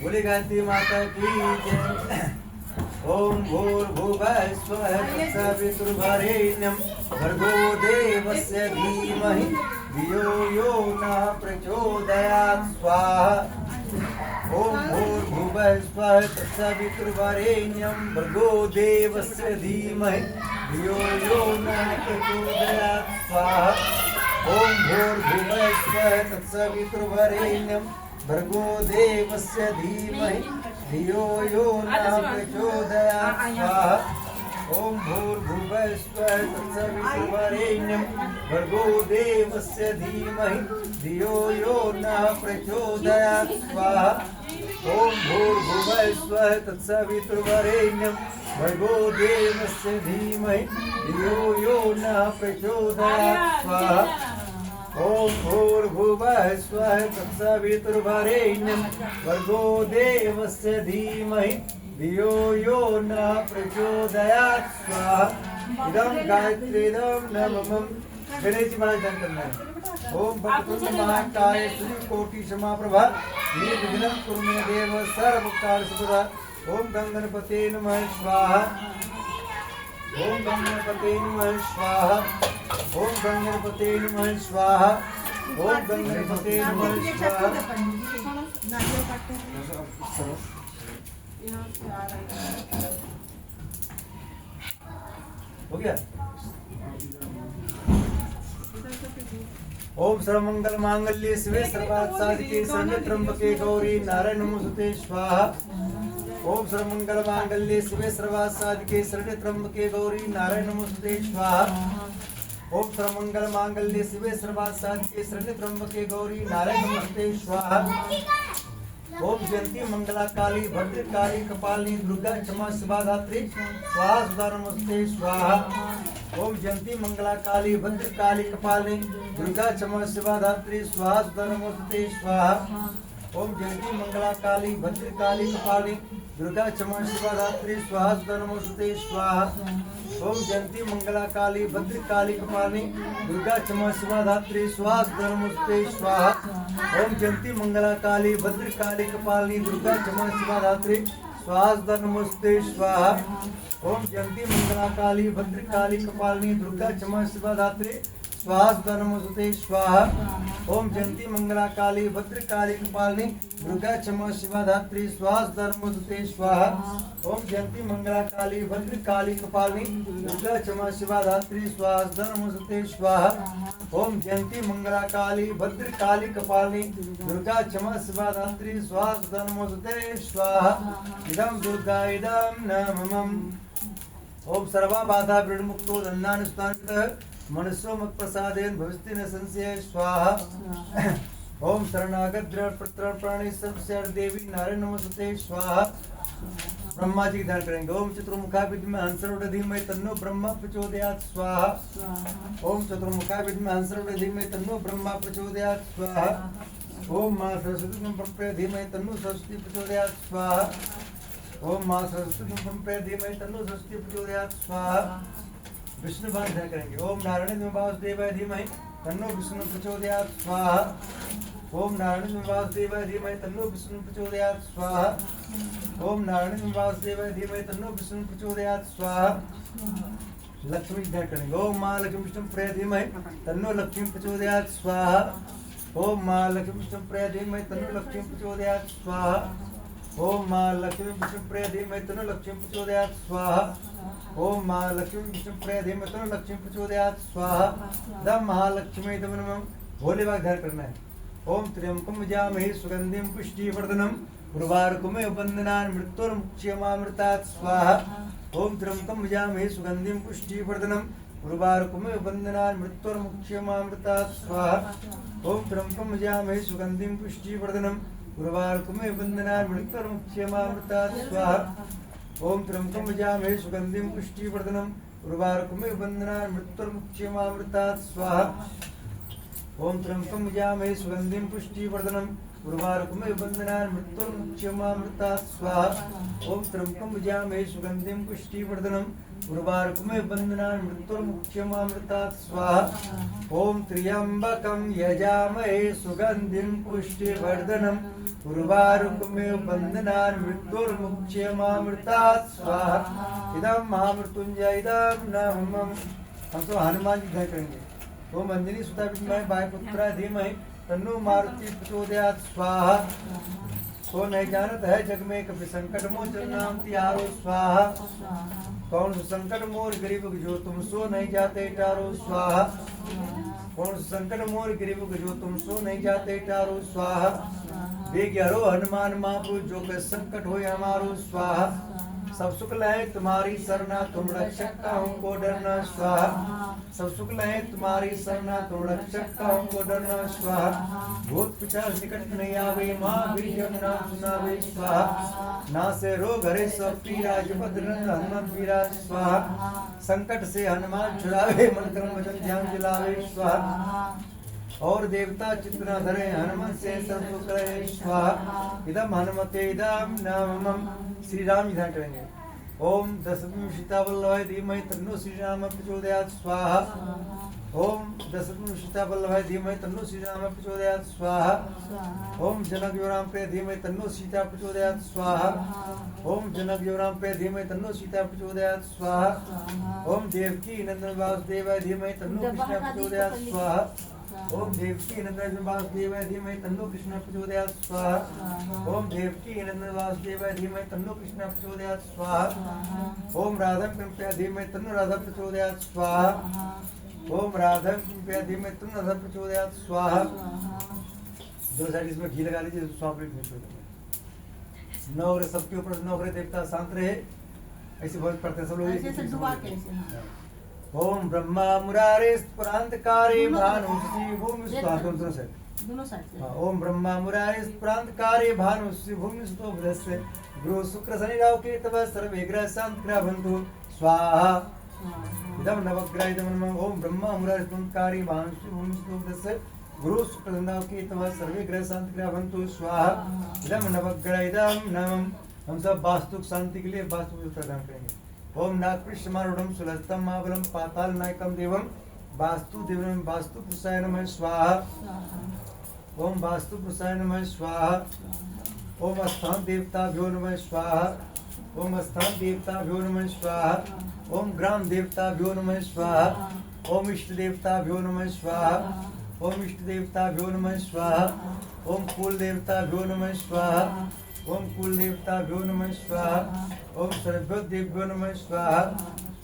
बोले गायत्री माता की जय। ओम भूर्भुवः स्वः तत्सवितुर्वरेण्यं भर्गो देवस्य धीमहि धियो यो नः प्रचोदयात् स्वाहा। ओम भूर्भुवः स्वः तत्सवितुर्वरेण्यं भर्गो देवस्य धीमहि धियो यो नः प्रचोदयात् स्वाहा। ओम भूर्भुवः स्वः तत्सवितुर्वरेण्यं भर्गो देवस्य धीमहि धियो यो नः प्रचोदयात् स्वाहा। ओम भूर्भुवः स्वः तत्सवितुर्वरेण्यं भर्गो देवस्य धीमहि धियो यो नः प्रचोदयात् स्वाहा। ओम भूर्भुवः स्वः तत्सवितुर्वरेण्यं भर्गो देवस्य धीमहि धियो यो नः प्रचोदयात् स्वाहा। ओम भूर्भुवः स्वः तत्सवितुर्वरेण्यं भर्गो देवस्य धीमहि धियो यो नः प्रचोदयात् स्वाहा। इदं गायत्रीदं नमः। गणेश जी महाराज ध्यान करना है। ओम भक्तुंड महाकाय सूर्यकोटि समाप्रभा निर्विघ्नं कुरु मे देव सर्वकार्यसिद्धिदा। ओम गंगणपते नमः स्वाहा। ओम गंगणपते नमः स्वाहा। ओम गंगणपते नमः स्वाहा। ओम गंगणपते नमः स्वाहा। नारियल काटते हैं। हो गया। ओम सर्वमंगल मांगल्ये शिवे सर्वार्थ साधिके शरण्ये त्र्यंबके गौरी नारायण नमोस्तुते स्वाहा। ओम सर्वमंगल मांगल्ये शिवे सर्वार्थ साधिके शरण्ये त्र्यंबके गौरी नारायण नमोस्तुते स्वाहा। ओम सर्वमंगल मांगल्ये शिवे सर्वार्थ साधिके शरण्ये त्र्यंबके गौरी नारायण नमोस्तुते स्वाहा। ओम जयंती मंगला काली भद्र काली कपालिनी दुर्गा क्षमा शिवा धात्री स्वाहा सुधा नमस्ते स्वाहा। ओम जयंती मंगला काली भद्र काली कपालिनी दुर्गा क्षमा शिवा धात्री स्वाहा सुधा नमस्ते स्वाहा। ओम जयंती मंगला काली भद्र काली कपालिनी दुर्गा क्षमा शिवा धात्री स्वाहा सुधा नमस्ते स्वाहा। ओम जयंती मंगला काली भद्र काली कपालिनी दुर्गा क्षमा शिवा धात्री स्वाहा सुधा नमस्ते स्वाहा। ओम जयंती मंगला काली भद्र काली कपालिनी दुर्गा क्षमा शिवा धात्री स्वाहा सुधा नमस्ते स्वाहा। ओम जयंती मंगला काली भद्र काली कपालिनी दुर्गा क्षमा शिवा धात्री स्वाहा सुधा नमस्ते स्वाहा। ओम जयंती मंगला काली भद्र काली कपालिनी दुर्गा क्षमा शिवा धात्री स्वाहा सुधा नमस्ते स्वाहा। ओम जयंती मंगला काली भद्र काली कपालिनी दुर्गा क्षमा शिवा धात्री स्वाहा सुधा नमस्ते स्वाहा। ओम जयंती मंगला काली भद्र काली कपालिनी दुर्गा क्षमा शिवा धात्री स्वाहा सुधा नमस्ते स्वाहा। इदं दुर्गा इदं नमः। ओम सर्वा बाधा विमुक्तो दन्नानुष्ठानतः मनसो मत प्रसादेन भविष्यति न संशय स्वाहा। ओम शरणागत द्रव प्रतरण प्राणी सर्वशर देवी नारायण नमस्ते स्वाहा। ब्रह्मा जी ध्यान करेंगे। ओम चतुर्मुखा विद्महे हंसरूढ़ धीमहि तन्नो ब्रह्मा प्रचोदयात् स्वाहा। ओम चतुर्मुखा विद्महे हंसरूढ़ धीमहि तन्नो ब्रह्मा प्रचोदयात् स्वाहा। ओम मां सरस्वती प्रप्रय धीमहि तन्नो सरस्वती प्रचोदयात् स्वाहा। ओम मां सरस्वती प्रप्रय धीमहि तन्नो सरस्वती प्रचोदयात् स्वाहा। विष्णु भान ध्यान करेंगे। ओम नारायण वासुदेवाय धीमहि तन्नो विष्णु प्रचोदयात् स्वाहा। ओम नारायण वासुदेवाय धीमहि तन्नो विष्णु प्रचोदयात् स्वाहा। ओम नारायण वासुदेवाय धीमहि तन्नो विष्णु प्रचोदयात् स्वाहा। लक्ष्मी ध्यान करेंगे। ओम मां लक्ष्मी विष्णु प्रिय धीमहि तन्नो लक्ष्मी प्रचोदयात् स्वाहा। ओम मां लक्ष्मी विष्णु प्रिय धीमहि तन्नो लक्ष्मी प्रचोदयात् स्वाहा। ओम मां लक्ष्मी विष्णु प्रिय धीमहि तन्नो लक्ष्मी प्रचोदयात् स्वाहा। ओम महालक्ष्मी विष्णु प्रिय धीमहि तन्नो लक्ष्मी प्रचोदयात् स्वाहा। दम महालक्ष्मी दम नमः। भोले बाबा ध्यान करना है। ओम त्र्यंबकं यजामहे सुगंधिं पुष्टिवर्धनम् उर्वारुकमेव बन्धनान् मृत्युर्मुक्षयमामृतात् स्वाहा। ओम त्र्यंबकं यजामहे सुगंधिं पुष्टिवर्धनम् उर्वारुकमेव बन्धनान् मृत्युर्मुक्षयमामृतात् स्वाहा। ओम त्र्यंबकं यजामहे सुगंधिं पुष्टिवर्धनम् उर्वारुकमेव बन्धनान् मृत्युर्मुक्षयमामृतात् स्वाहा। ओम त्र्यंबकं यजामहे सुगंधिं पुष्टिवर्धनम् उर्वारुकमेव बन्धनान् मृत्युर्मुक्षयमामृतात् स्वाहा। ओम त्र्यंबकं यजामहे सुगंधिं पुष्टिवर्धनम् उर्वारुकमेव बन्धनान् मृत्युर्मुक्षयमामृतात् स्वाहा। ओम त्र्यंबकं यजामहे सुगंधिं पुष्टिवर्धनम् उर्वारुकमेव बन्धनान् मृत्युर्मुक्षयमामृतात् स्वाहा। ओम त्र्यंबकं यजामहे सुगंधिं पुष्टिवर्धनम् उर्वारुकमेव बन्धनान् मृत्युर्मुक्षयमामृतात् स्वाहा। इदं महामृत्युंजय इदं नमः। हम तो हनुमान जी ध्यान करेंगे। ओम अंजनी सुता विद्महे वायुपुत्राय धीमहि तन्नो मारुति प्रचोदयात् स्वाहा। को नहीं जानत है जग में कभी संकट मोचन नाम तिहारो स्वाहा। कौन सो संकट मोर गरीब जो तुम सो नहीं जाते टारो स्वाहा। कौन सो संकट मोर गरीब जो तुम सो नहीं जाते टारो स्वाहा। बेग्यारो हनुमान महापुरुष जो के संकट हो हमारो स्वाहा। सब सुख लहे तुम्हारी सरना तुम रक्षक का हमको डरना स्वाहा। सब सुख लहे तुम्हारी सरना तुम रक्षक का हमको डरना स्वाहा। भूत पिशाच निकट नहीं आवे माँ भी जब नाम सुनावे स्वाहा। ना से रोग हरे सब पीरा जपत रंग हनुमान वीरा स्वाहा। संकट से हनुमान छुड़ावे मन कर्म वचन ध्यान दिलावे स्वाहा। और देवता चित्त न धरे हनुमान से सब सुख रहे स्वाहा। इदम हनुमते इदम नमः। श्री राम ध्यान करेंगे। ओम दशरथ सीता वल्लभाय धीमहि तन्नो श्री राम प्रचोदयात् स्वाहा। ओम दशरथ सीता वल्लभाय धीमहि तन्नो श्री राम प्रचोदयात् स्वाहा। ओम जनक योराम प्रिय धीमहि तन्नो सीता प्रचोदयात् स्वाहा। ओम जनक योराम प्रिय धीमहि तन्नो सीता प्रचोदयात् स्वाहा। ओम देवकी नंदन वासुदेवाय धीमहि तन्नो कृष्ण प्रचोदयात् स्वाहा। ओम देवकी नंदन वासुदेवाय धीमहि तन्नो कृष्ण प्रचोदयात् स्वाहा। ओम देवकी नंदन वासुदेवाय धीमहि तन्नो कृष्ण प्रचोदयात् स्वाहा। ओम राधा कृपया धीमहि तन्नो राधा प्रचोदयात् स्वाहा। ओम राधा कृपया धीमहि तन्नो राधा प्रचोदयात् स्वाहा। दो साइड इसमें घी लगा लीजिए स्वाभाविक नौ सबके ऊपर नौ देवता शांत रहे। ऐसे बहुत पढ़ते हैं सब लोग। ओम ब्रह्मा मुरारे पुरांतकारे भानु भूमि स्वाहा। दोनों साइड से। ओम ब्रह्मा मुरारे प्रांत कार्य भानु भूमि सुतो भ्रस्य गुरु शुक्र शनि राहु केतव सर्वे ग्रह शांत ग्रह बंधु स्वाहा इदम नवग्रह इदम ओम ब्रह्मा मुरारे प्रांत कार्य भानु भूमि सुतो भ्रस्य गुरु शुक्र शनि राहु केतव सर्वे ग्रह शांत ग्रह बंधु स्वाहा इदम नवग्रह इदम नमः। हम सब वास्तु शांति के लिए वास्तु प्रदान करेंगे। ओम नागपृष्ठमारूढ़ं सुलस्तम महाबलम पाताल नायकम देवम वास्तु देवम वास्तु पुरुषाय नमः स्वाहा। ओम वास्तु पुरुषाय नमः स्वाहा। ओम स्थान देवताभ्यो नमः स्वाहा। ओम स्थान देवताभ्यो नमः स्वाहा। ओम ग्राम देवताभ्यो नमः स्वाहा। ओम इष्ट देवताभ्यो नमः स्वाहा। ओम इष्ट देवताभ्यो नमः स्वाहा। ओम कुल देवताभ्यो नमः स्वाहा। ओम कुल देवताभ्यो नमः स्वाहा। ओम सर्वभ्यो देवभ्यो नमः स्वाहा।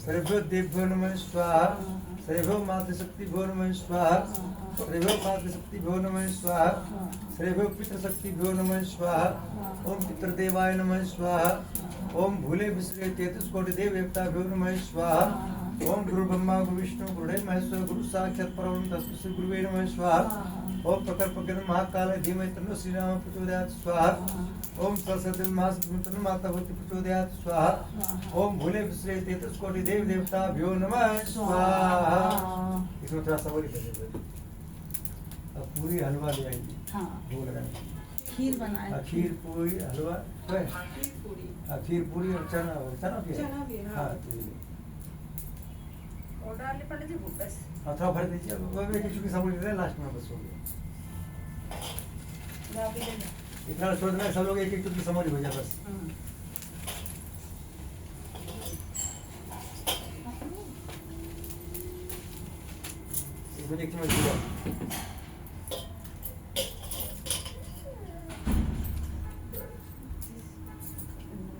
सर्वभ्यो देवभ्यो नमः स्वाहा। सर्वभ्यो मातृशक्तिभ्यो नमः स्वाहा। सर्वभ्यो मातृशक्तिभ्यो नमः स्वाहा। सर्वभ्यो पितृशक्तिभ्यो नमः स्वाहा। ओम पितृदेवाय नमः स्वाहा। ओम भूले विश्रे 33 कोटि देव देवताभ्यो नमः स्वाहा। ओम गुरु ब्रह्मा गुरु विष्णु गुरुदेव महेश्वर गुरु साक्षात् परम तस्मै श्री गुरुवे नमः स्वाहा। ओम प्रकर प्रकर महाकाल धीमहि तन्नो श्रीराम प्रचोदयात् स्वाहा। ओम सरस्वती महासुतनु माता भवती प्रचोदयात् स्वाहा। ओम भूले विश्रे 33 कोटि देव देवताभ्यो नमः स्वाहा। इसमें थोड़ा सवाल कर दीजिए। अब पूरी हलवा ले आएंगे। हाँ। भोग लगाएंगे। खीर बनाए। खीर पूरी हलवा है। खीर पूरी और चना भी है। चना भी है, हाँ। हाँ, तो ये। और डालने पड़े थे वो बस। हाँ, थोड़ा भर दीजिए। वो भी एक चुटकी समझ रहे हैं, लास्ट में बस हो गया। इतना छोड़ देना, सब लोग एक एक चुटकी समझ हो जाए बस। इसमें एक चम्मच जीरा।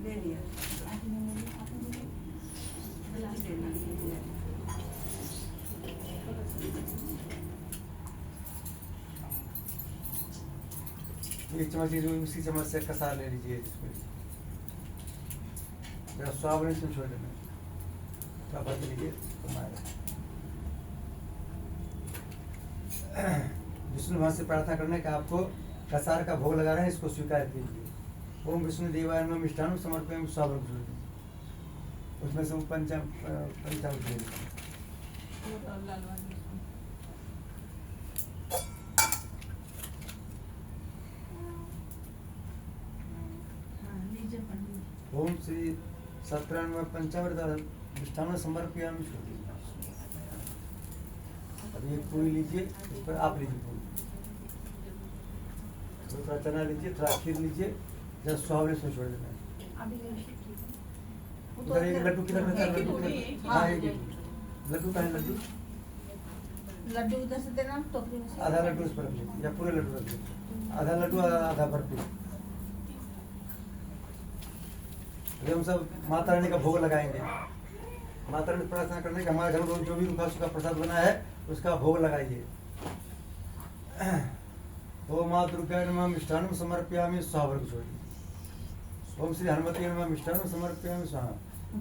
ले लिया। एक चम्मच उसी चम्मच से कसार ले लीजिए इसमें। मेरा स्वाद नहीं इसमें छोड़ देना। थोड़ा भर लीजिए। विष्णु भगवान से प्रार्थना करने का आपको कसार का भोग लगा रहे हैं, इसको स्वीकार कीजिए। ओम विष्णु देवाय नमः मिष्ठान समर्पयामि स्वाहा। उसमें से पंचामृत ले लीजिए। ओम श्री सत्रान्वय पंचामृत मिष्ठान समर्पयामि। अभी एक पूरी लीजिए, इस पर आप लीजिए पूरी। थोड़ा चना लीजिए, थोड़ा खीर लीजिए, जब सुहावने से छोड़ देना। उधर एक लड्डू किधर में था? लड्डू हाँ, एक लड्डू का है। लड्डू उधर से देना, टोकरी में से। आधा लड्डू उस पर रखिए या पूरे लड्डू रखिए। आधा लड्डू आधा बर्फी। अभी हम सब माता रानी का भोग लगाएंगे। माता रानी प्रार्थना करने का हमारे घर में जो भी रूखा सूखा प्रसाद बना है उसका भोग लगाइए। ओम माँ दुर्गा नमः मिष्ठान्नम समर्पयामि स्वाहा। छोड़िए। ओम श्री हनुमते नमः मिष्ठान्नम समर्पयामि स्वाहा।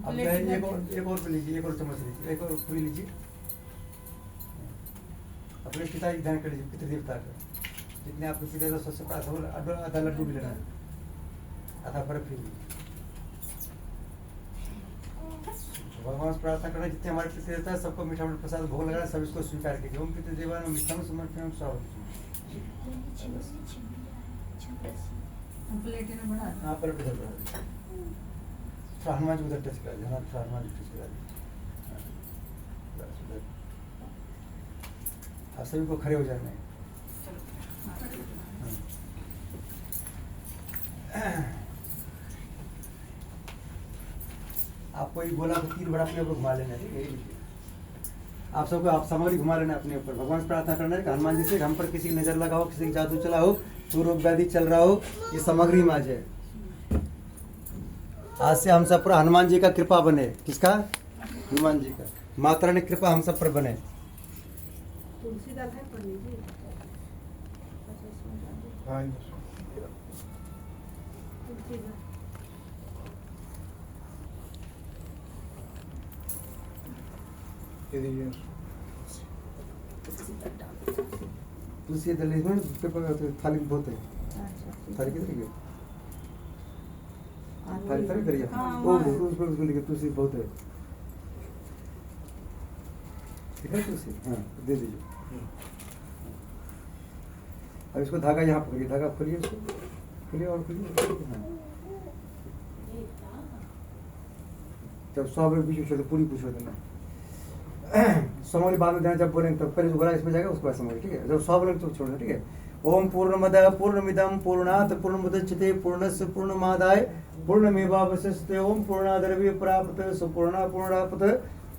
अब एक और पे लीजिए, एक और चम्मच लीजिए, एक और पूरी लीजिए। अपने पिता की ध्यान कर लीजिए, पितृदेवता का। जितने आपके पिता सबसे प्रार्थना, आधा लड्डू भी लेना है, आधा बर्फी भी। भगवान से प्रार्थना करना, जितने हमारे पितृ देवता है सबको मीठा मीठा प्रसाद भोग लगाना, सब इसको स्वीकार कीजिए। ओम पितृ देवाय नमः मिष्ठान्नम समर्पयामि स्वाहा। प्लेट में बढ़ा। हाँ, पर इधर बढ़ा। थोड़ा हनुमान जी उधर टच कर दीजिए। हाँ, थोड़ा हनुमान जी टच करा दीजिए। आप सभी को खड़े हो जाना है। आपको ये बोला तो 3 बार अपने ऊपर घुमा लेना है। आप सबको आप सामग्री घुमा लेना अपने ऊपर। भगवान से प्रार्थना करना है कि हनुमान जी से हम पर किसी की नजर लगा हो, किसी की जादू चला हो, तो रोग व्याधि चल रहा हो, ये सामग्री में आ जाए। आज से हम सब पर हनुमान जी का कृपा बने। किसका? हनुमान जी का। माता रानी कृपा हम सब पर बने। तुलसी दाल है पनीर जी। तुलसी दाल। तुलसी दल इसमें पेपर थाली में बहुत है थाली कितने की थाली थाली करिए वो उसको लिखे तुलसी बहुत है ठीक है तुलसी हाँ दे दीजिए अब इसको धागा यहाँ पकड़िए धागा खोलिए इसको खोलिए और खोलिए हाँ जब 100 रुपये बीच में छोड़ पूरी पूछ देना समोली बाद में देना जब बोलेंगे तो पहले जो बोला इसमें जाएगा उसके बाद समोली ठीक है जब 100 बोलेंगे तो छोड़ना ठीक है ओम पूर्णमदः पूर्णमिदं पूर्णात् पूर्णमुदच्यते पूर्णस्य पूर्णमादाय पूर्णमेवावशिष्यते ओम पूर्णाद्रव्य प्राप्त सुपूर्णा पूर्णापत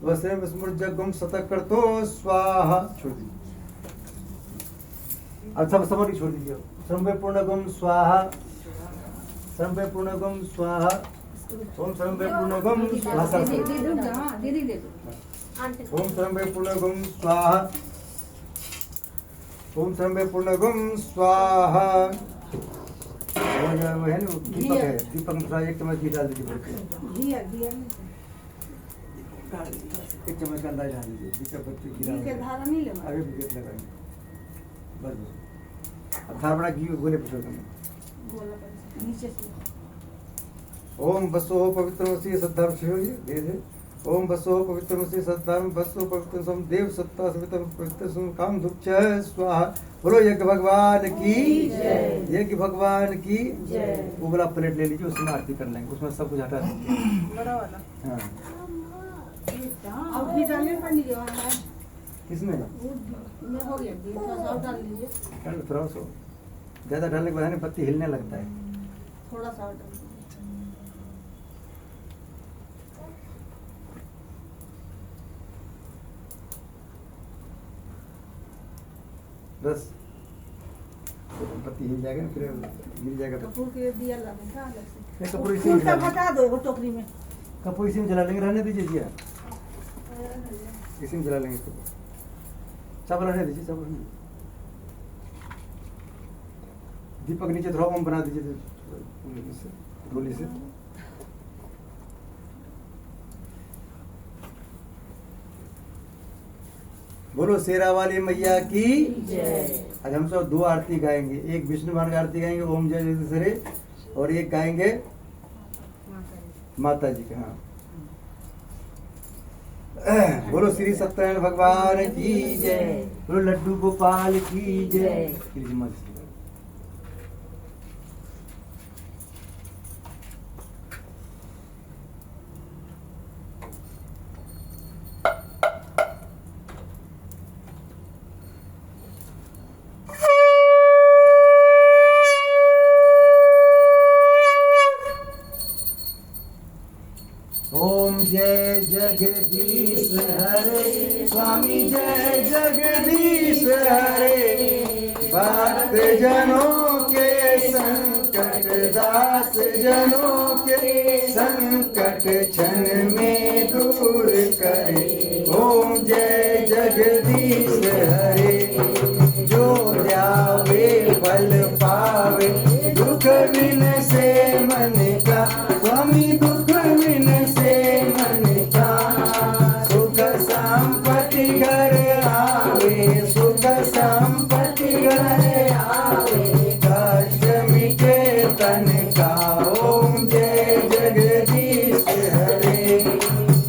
वसे विस्मृज्यगम शतक्रतो स्वाहा छोड़ दीजिए अब सब समोली छोड़ दीजिए सर्वे पूर्णगम स्वाहा सर्वे पूर्णगम स्वाहा ओम सर्वे पूर्णगम स्वाहा दीदी दे दो ओम सर्वे पूर्णगम स्वाहा ओम सर्वे पूर्णगम स्वाहा वो है ना दीपक है दीपक में थोड़ा 1 चम्मच घी डाल दीजिए दिया एक चम्मच का अंदाज डाल दीजिए दीपक पत्ती घी डाल के धारा नहीं लेना आगे भी गेट लगाएंगे बस अब धार बड़ा घी गोले पे छोड़ देंगे गोला पर नीचे से ओम बसो पवित्रमसि सद्धर्म शिवजी धीरे धीरे ओम बसो पवित्रमसि सद्धर्म बसो पवित्र सम देव सत्ता सवितम पवित्र सम काम दुक्ष स्वाहा बोलो यज्ञ भगवान की जय यज्ञ भगवान की जय वो वाला प्लेट ले लीजिए उसमें आरती कर लेंगे उसमें सब कुछ हटा दीजिए बड़ा वाला हाँ अब भी डालने का नहीं देवा है किसमें मैं हो गया घी थोड़ा सा डाल लीजिए डाल दो थोड़ा सा ज्यादा डालने के बाद ना पत्ती हिलने लगता है थोड़ा सा और डाल बस पत्ती हिल जाएगा ना फिर गिर जाएगा तो कपूर के दिया लगेगा अलग से नहीं, कपूर इसी में फूल जला हटा दो वो टोकरी में कपूर इसी में जला लेंगे रहने दीजिए जिया इसी में जला लेंगे कपूर चावल रहने दीजिए चावल रहने दीजिए दीपक नीचे थोड़ा ओम बना दीजिए ढोली से बोलो शेरा वाली मैया की जय आज हम सब 2 आरती गाएंगे एक विष्णु भगवान की आरती गाएंगे ओम जय जगदीश्वरी और एक गाएंगे माता जी के हाँ बोलो श्री सत्यनारायण भगवान की जय बोलो लड्डू गोपाल की जय ओम जय जगदीश हरे स्वामी जय जगदीश हरे भक्त जनों के संकट दास जनों के संकट क्षण में दूर करे ओम जय जगदीश हरे जो ध्यावे फल पावे दुख बिन से मन का स्वामी दुख बिन से मन का सुख संपत्ति घर आवे सुख संपत्ति घर आवे कष्ट मिटे तन का ओम जय जगदीश हरे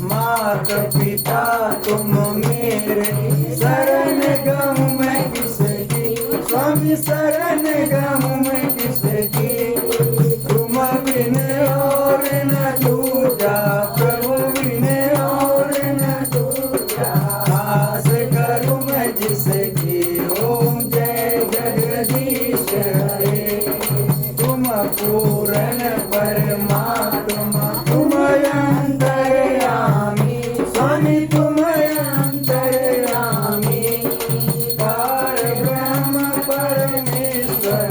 माता पिता तुम मेरे शरण गहूँ मैं किसकी स्वामी शरण गहूँ मैं किसकी तुम बिन और न दूजा प्रभु बिन और न दूजा आस करूँ मैं जिसकी ओम जय जगदीश हरे तुम पूर्ण परमात्मा तुम अंतर्यामी स्वामी तुम अंतर्यामी पार ब्रह्म परमेश्वर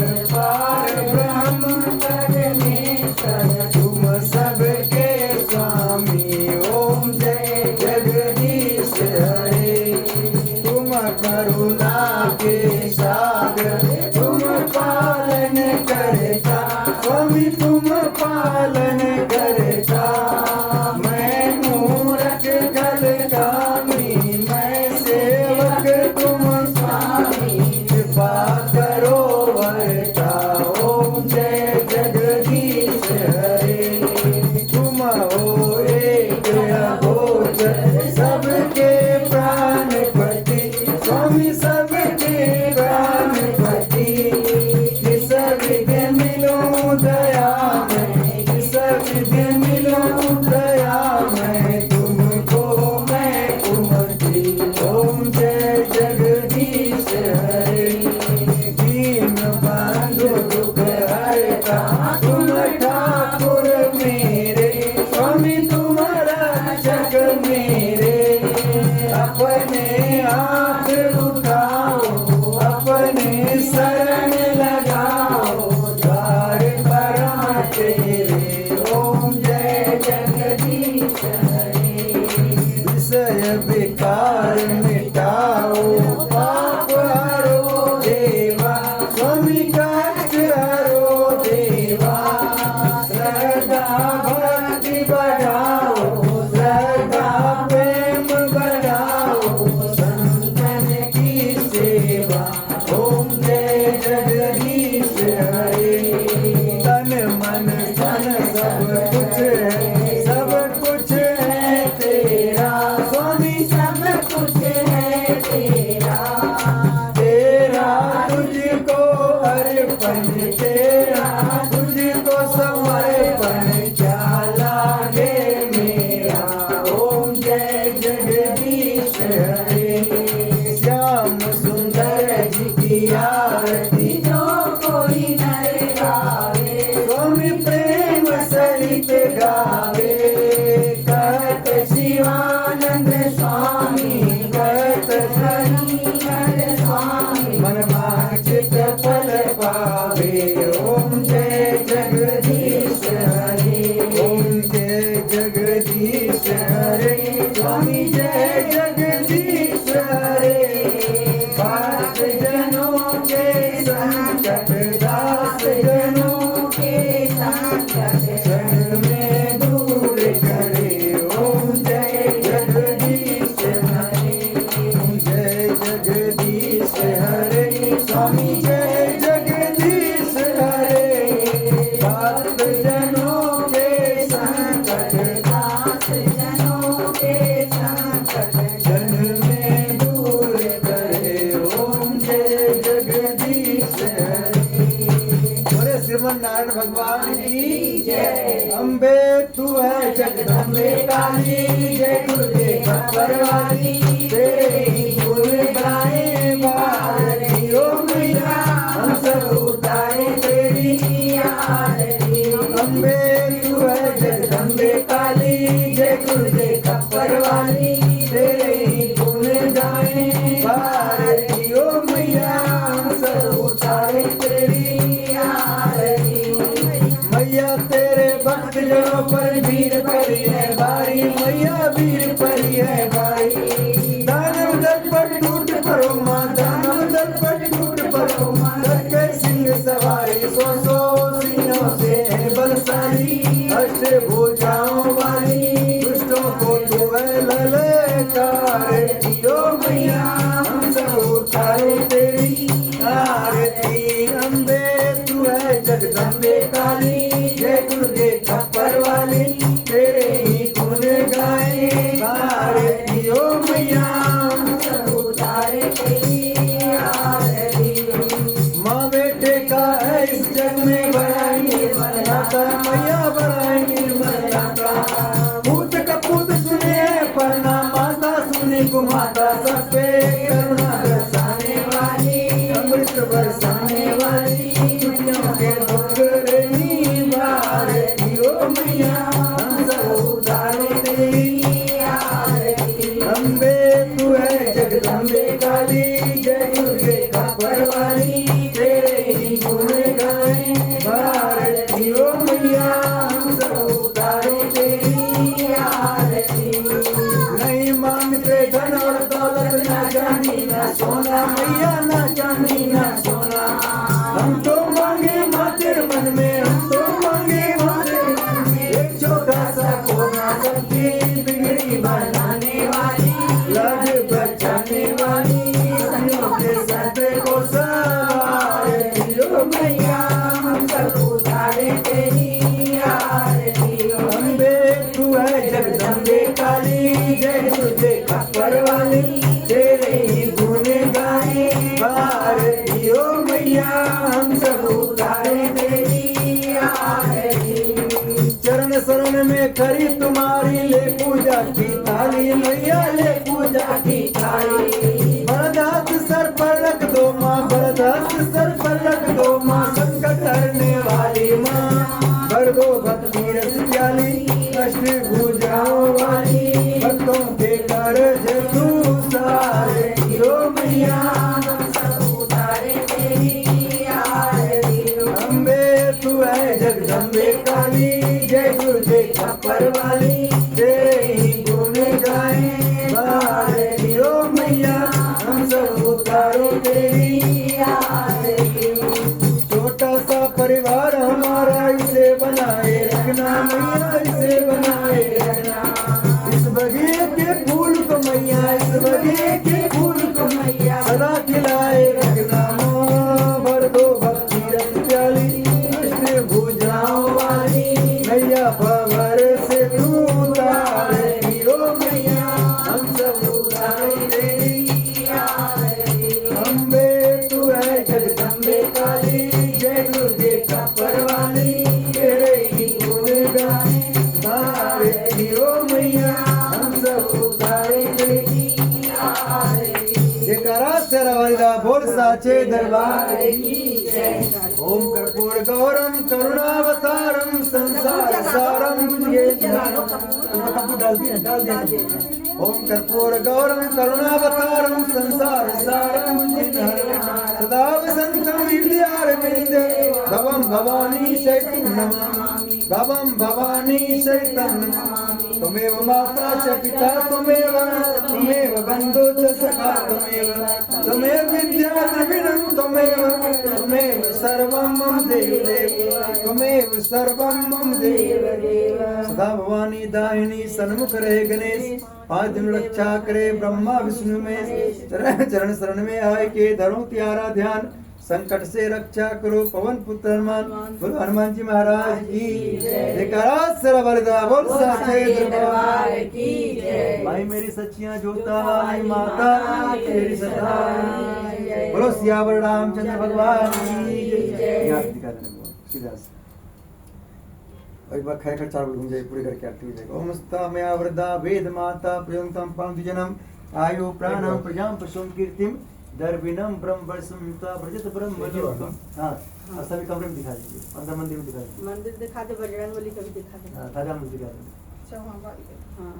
भगवान की जय। अम्बे तू है जगदम्बे काली, जय दुर्गे खप्परवाली, तेरे ही गुण गाए भारती ओ मैया, हम सब उतारे तेरी आरती। अम्बे तू है जगदम्बे काली, जय दुर्गे खप्परवाली, तेरे ही गुण गाए भारती ओ मैया, हम सब उतारे तेरी आरती। मैया तेरे भक्त जनों पर वीर परी है भारी, मैया वीर परी है भारी। दानव दल पर टूट पड़ो माँ, दानव दल पर टूट पड़ो माँ, करके सिंह सवारी, सो सिंहों से है बलशाली, अष्टभुजाओं वाली, दुष्टों को तू है ललकारे ओ मैया, हम सब उतारे तेरी आरती। अम्बे तू है जगदम्बे काली, जय दुर्गे खप्परवाली, तेरे ही गुण गाए भारती ओ मैया, हम सब उतारे तेरी आरती। माँ बेटे का है इस जग में बड़ा निर्मल नाता, मैया बड़ा निर्मल नाता। पूत कपूत सुने परना, माता सुने कुमाता, सब पे करुणा बरसाने वाली, अमृत बरसाने वाली, दुनिया के डोंगरे भारती ओ मैया, हम सब उतारे तेरी आरती। अम्बे तू है जगदम्बे काली, जय दुर्गे खप्परवाली, तेरे ही गुण गाए भारती ओ मैया, हम सब उतारे तेरी आरती। नहीं मांगते धन और दौलत, ना चांदी ना सोना, मैया ना चांदी ना सोना, हम तो मांगे मातिर मन में, हम तो मांगे मातिर मन में, एक छोटा सा कोना, सबकी बिगड़ी बनाने वाली, लाज बचाने वाली, सनियों के सर को सवारती ओ मैया, हम सब उतारे तेरी आरती। अम्बे तू है जगदम्बे काली, जय दुर्गे खप्परवाली, तेरे ही गुण गाए भारती ओ मैया, हम सब उतारे तेरी आरती। चरण शरण में करी तुम्हारी, ले पूजा की थाली, मैया ले पूजा की थाली। बरदास सर पर रख दो माँ, बरदास सर पर रख दो माँ, संकट हरने वाली माँ, भर दो भक्ति रस प्याली, अष्टभुजाओं वाली, भक्तों के कर्ज तू सारे ओ मैया, हम सब उतारे तेरी आरती। अम्बे तू है जगदम्बे काली, जय दुर्गे खप्परवाली, तेरे ही गुण गाए भारती ओ मैया, हम सब उतारो तेरी आरती। छोटा सा परिवार हमारा, इसे बनाए रखना मैया, इसे बनाए रखना। इस बगीचे के फूल को मैया, इस बगीचे के फूल को मैया, सदा खिलाए रखना माँ, भर दो भक्ति रस प्याली, अष्टभुजाओं वाली, मैया भंवर से तू उतारती ओ मैया, हम सब उतारे तेरी आरती। अम्बे तू है जगदम्बे काली, जय दुर्गे खप्परवाली, तेरे ही गुण गाए भारती ओ मैया, हम सब उतारे तेरी आरती। जयकारा तेरा वालिदा बोल साचे दरबार की जय। ओम कर्पूर गौरम करुणावतारम, संसार सारम बुझे कपूर डाल दिया। ओम कर्पूर गौरम करुणावतारम, संसार सारम बुझे सदा वसंतम विद्यारविंदे, भवम भवानी शैतम नमामि, भवम भवानी शैतम नमामि। त्वमेव माता च पिता त्वमेव बन्धु च सखा त्वमेव विद्या द्रविणं त्वमेव सर्वं मम देव त्वमेव सर्वं मम देव। सदा भवानी दाहिनी सन्मुख रहे गणेश, पांच दिन रक्षा करे ब्रह्मा विष्णु में, चरण शरण में आए के धरो त्यारा ध्यान, संकट से रक्षा करो पवन पुत्र हनुमान। बोलो हनुमान जी महाराज की जयकारा सरा बलिदा बोल साचे दरबार की जय। भाई मेरी सच्चियां जोता वाली माता तेरी सदा बोलो सियावर रामचंद्र भगवान की जय। और एक बार खैर 4 बार घूम जाए, पूरे करके आरती हो जाएगा। ओम स्ता मया वृद्धा वेद माता प्रियंतम पांतु जनम आयु प्राणम प्रजाम पशुम कीर्तिम दर्विनम ब्रह्म वर्षमता व्रजत ब्रह्म लोकम। हाँ सभी कमरे में दिखा दीजिए, अंदर मंदिर में दिखा दीजिए। मंदिर दिखा दे, बजरंगबली का भी दिखा दे। हाँ ताजा मंदिर दिखा दीजिए। अच्छा वहाँ बारी है। हाँ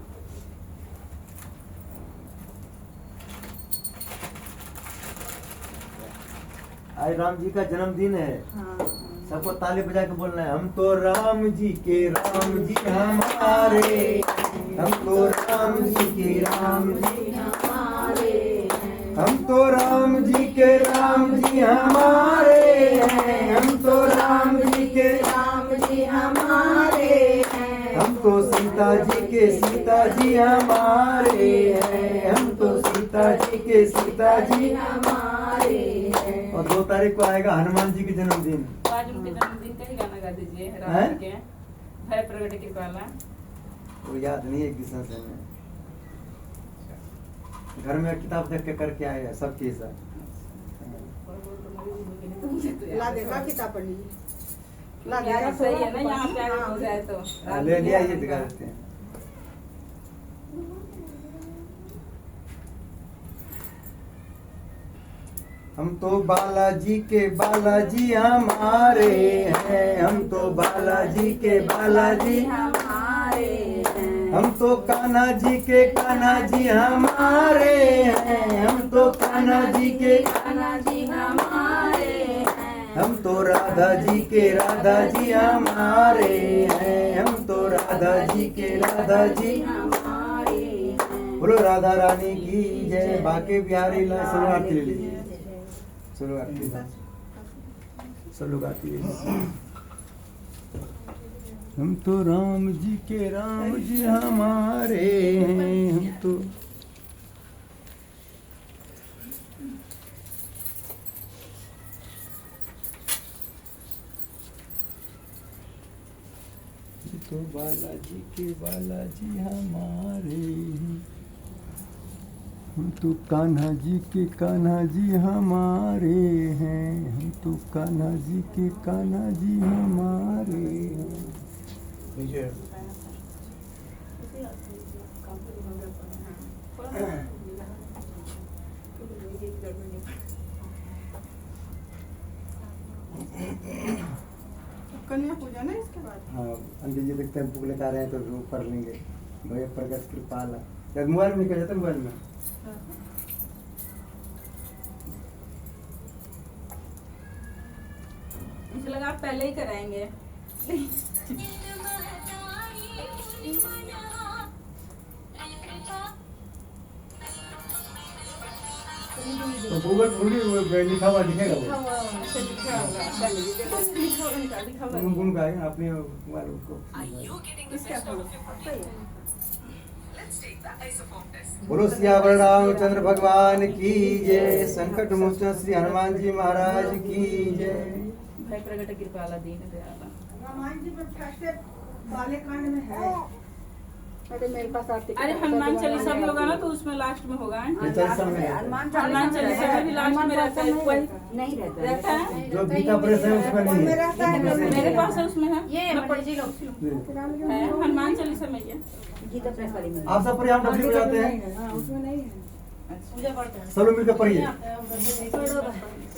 आज राम जी का जन्मदिन है, हाँ सबको ताली बजा के बोलना है, हम तो राम जी के राम जी हमारे, हम तो राम जी के राम जी हमारे, हम तो राम जी के राम जी हमारे हैं, हम तो राम जी के राम जी हमारे हैं, हम तो सीता जी के सीता जी हमारे हैं, हम तो सीता जी के सीता जी हमारे हैं। और 2 तारीख को आएगा हनुमान जी के जन्मदिन। आज उनके जन्मदिन का ही गाना गा दीजिए हैं? राम के भय प्रगट कृपाला। वो याद नहीं है किस्सा से मैं घर में किताब देख के करके आए हैं सब के साथ। ला देखा किताब पढ़ लीजिए। ला यार देखा सही है ना, यहाँ पे आगे हो जाए तो ले लिया, ये दिखा देते हैं। हम तो बालाजी के बालाजी हमारे हैं, हम तो बालाजी के बालाजी हमारे हैं, हम तो कान्हा जी के कान्हा जी हमारे हैं, हम तो कान्हा जी के कान्हा जी हमारे हैं, हम तो राधा जी के राधा जी हमारे हैं, हम तो राधा जी के राधा जी हमारे हैं। बोलो राधा रानी की जय। बाके बिहारी लाल शुरुआत ले लीजिए, शुरुआत हम तो राम जी के राम जी हमारे हैं, हम तो बालाजी के बालाजी हमारे हैं, हम तो कान्हा जी के कान्हा जी हमारे हैं, हम तो कान्हा जी के कान्हा जी हमारे हैं। कन्या पूजा ना इसके बाद। हाँ पंडित जी देखते हैं बुक लेकर आ रहे हैं तो वो पढ़ लेंगे। भैया प्रकाश कृपाला जब मोबाइल में निकल जाता है, मोबाइल में मुझे लगा आप पहले ही कराएंगे। तो गूगल खोलिए, लिखा हुआ दिखेगा वो। गुन का है आपने मोबाइल को। बोलो सियावर रामचंद्र भगवान की जय। संकट मोचन श्री हनुमान जी महाराज की जय। भय प्रगट कृपाला दीन दयाला। रामायण जी में फर्स्ट बालेकांड में है। अरे मेरे पास आते। अरे हनुमान चालीसा भी होगा ना तो उसमें लास्ट में होगा। हनुमान हनुमान चालीसा में भी लास्ट में रहता है, कोई नहीं रहता है। जो गीता प्रेस है उसमें नहीं है। मेरे पास है, उसमें है। ये मैं पढ़ जी लो है हनुमान चालीसा में ये। गीता प्रेस वाली में। आप सब पर हम डब्ल्यू जाते हैं, हाँ उसमें नहीं है। पूजा पढ़ते हैं। सब लोग मिलकर पढ़िए।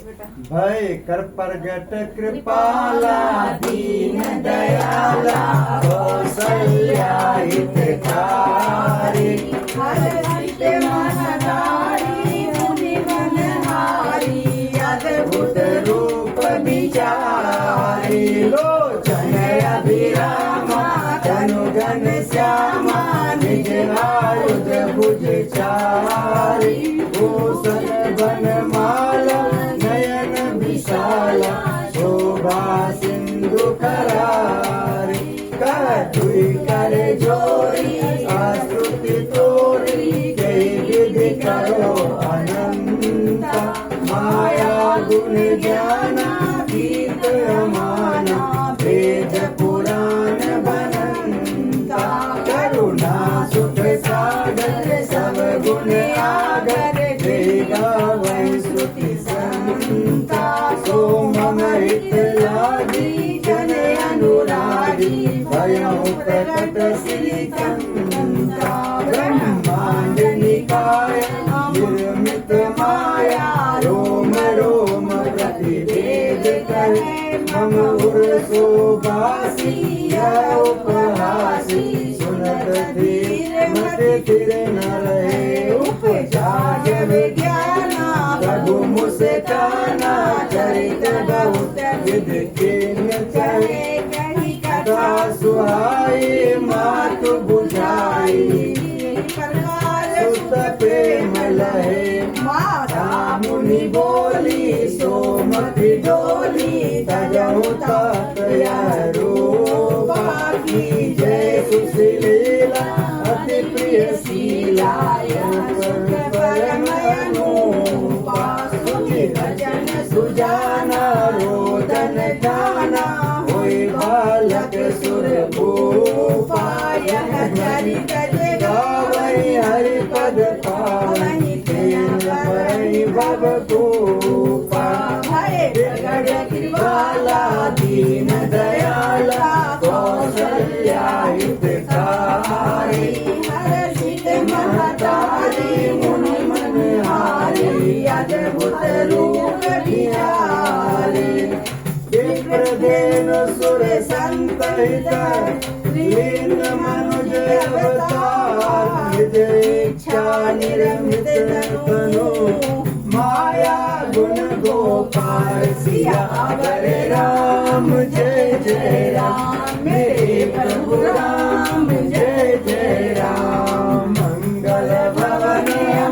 भय कर प्रगट कृपाला दीन दयाला कौशल्या हितकारी हरषित मनधारी मुनि मनहारी अद्भुत रूप विचारी लोचन अभिरामा तनु घन श्यामा निज आयुध भुज चारी भूषण बनमाला नयन विशाला शोभा सिंधु करारी कटुई कर जोरी आस्तुति तोरी जय विधि करो अनंता माया गुण ज्ञाना गीत अमाना वेद पुराण बनंता करुणा सुख सागर सब गुण आगर गावै श्रुति संता सो मम हित लागी जन अनुरागी भय तटशिलिकन्ता ब्रह्माण्ड निकाय निर्मित माया रोम रोम प्रतिवेद करे मम उर्सोभासी यह उपहासी सुनत धीर मत थिर न रहे उपजा जब ज्ञाना प्रभु मुस्काना चरित बहुत विध किन चले कथा सुहाई मातु बुझाई सुत प्रेम लहे माता मुनि बोली सोमति डोली तजहु तया रूपा की जय सुशीला अति प्रिय शीला परम अनुपा सुनि भजन सुजाना रोदन गाना होई बालक सुर भूपा यह चरित गावई हरि पद पावई तेन परई भव भूपा जगड़ कृपाला दीन दयाला कौशल्या हितकारी हर्षित महतारी मुनि मनहारी अद्भुत रूप बिहारी विप्रदेन सुर संतहित लीन मनुज अवतार निज इच्छा निर्मित तनु माया गुण गोपाल सियावर राम जय जय राम मेरे प्रभु राम जय जय राम मंगल भवन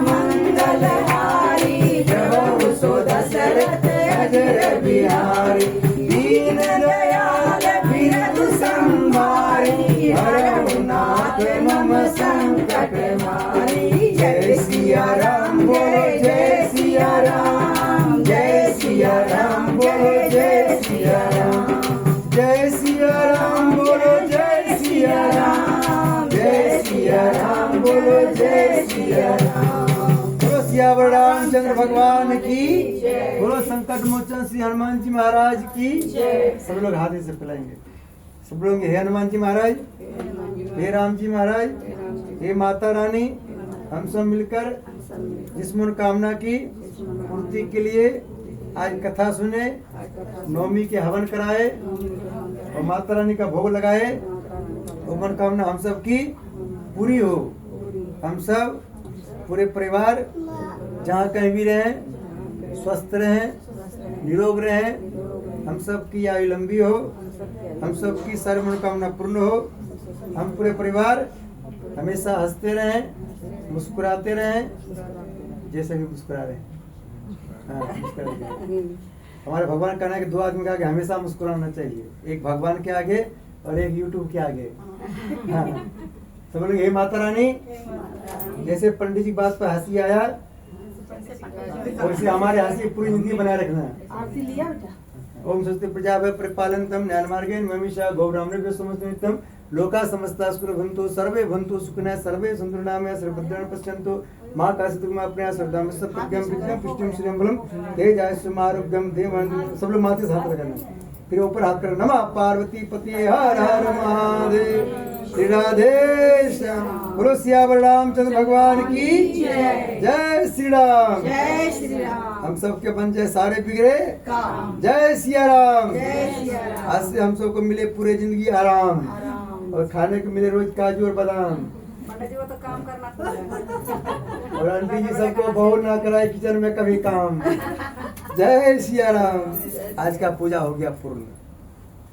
मंगल हारी प्रभु सो दशरथ अजर बिहारी दीन दयाल बिरधु संहारी हरहु नाथ मम संकट मारी जय सिया राम बोलो जय सिया राम जय सिया राम बोलो जय सिया राम जय सिया राम बोलो जय सिया राम जय सिया राम बोलो जय सिया राम। बोलो सियावर रामचंद्र भगवान की बोलो संकट मोचन श्री हनुमान जी महाराज की सब लोग हाथ से पिलाएंगे सब लोग हे हनुमान जी महाराज हे राम जी महाराज हे माता रानी हम सब मिलकर जिस मनोकामना की पूर्ति के लिए आज कथा सुने नवमी के हवन कराए और माता रानी का भोग लगाए और मनोकामना हम सब की पूरी हो। हम सब पूरे परिवार जहाँ कहीं भी रहें स्वस्थ रहें निरोग रहें हम सब की आयु लंबी हो हम सब की सारी मनोकामना पूर्ण हो हम पूरे परिवार हमेशा हंसते रहें मुस्कुराते रहें जैसे भी मुस्कुरा रहे हैं। हाँ, मुस्कुराते रहें। हमारे भगवान कहना है कि दो आदमी के आगे हमेशा मुस्कुराना चाहिए एक भगवान के आगे और एक यूट्यूब के आगे। हाँ, सब लोग हे माता रानी जैसे पंडित जी बात पर हंसी आया वैसे हमारे हंसी पूरी जिंदगी बनाए रखना है। ओम स्वस्ति प्रजा परिपालनतम ज्ञान मार्गेण ममीषा गौरामृभ्यो समस्तम लोका समस्ता भवन्तु सर्वे भवन्तु सुखिनः सर्वे सन्तु निरामया सर्वभद्राणि पश्यन्तु मां कासितुमा अपने सर्वदाम सत्यज्ञं विद्यं पुष्टिं श्रियं बलम तेजस्वी आरोग्यम देवं सब लोग माथे से हाथ लगाना फिर ऊपर हाथ कर नमः पार्वती पति हर हर महादेव श्री राधे श्याम। बोलो सियावर रामचंद्र भगवान की जय श्री राम हम सबके बन जाए सारे बिगड़े जय सिया राम। आज से हम सबको मिले पूरे जिंदगी आराम और खाने को मिले रोज काजू और बादाम तो काम करना और आंटी जी सबको बहू ना कराए किचन में कभी काम। जय सिया राम। आज का पूजा हो गया पूर्ण।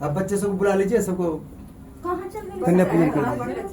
अब बच्चे सबको बुला लीजिए सबको कन्या पूजन कर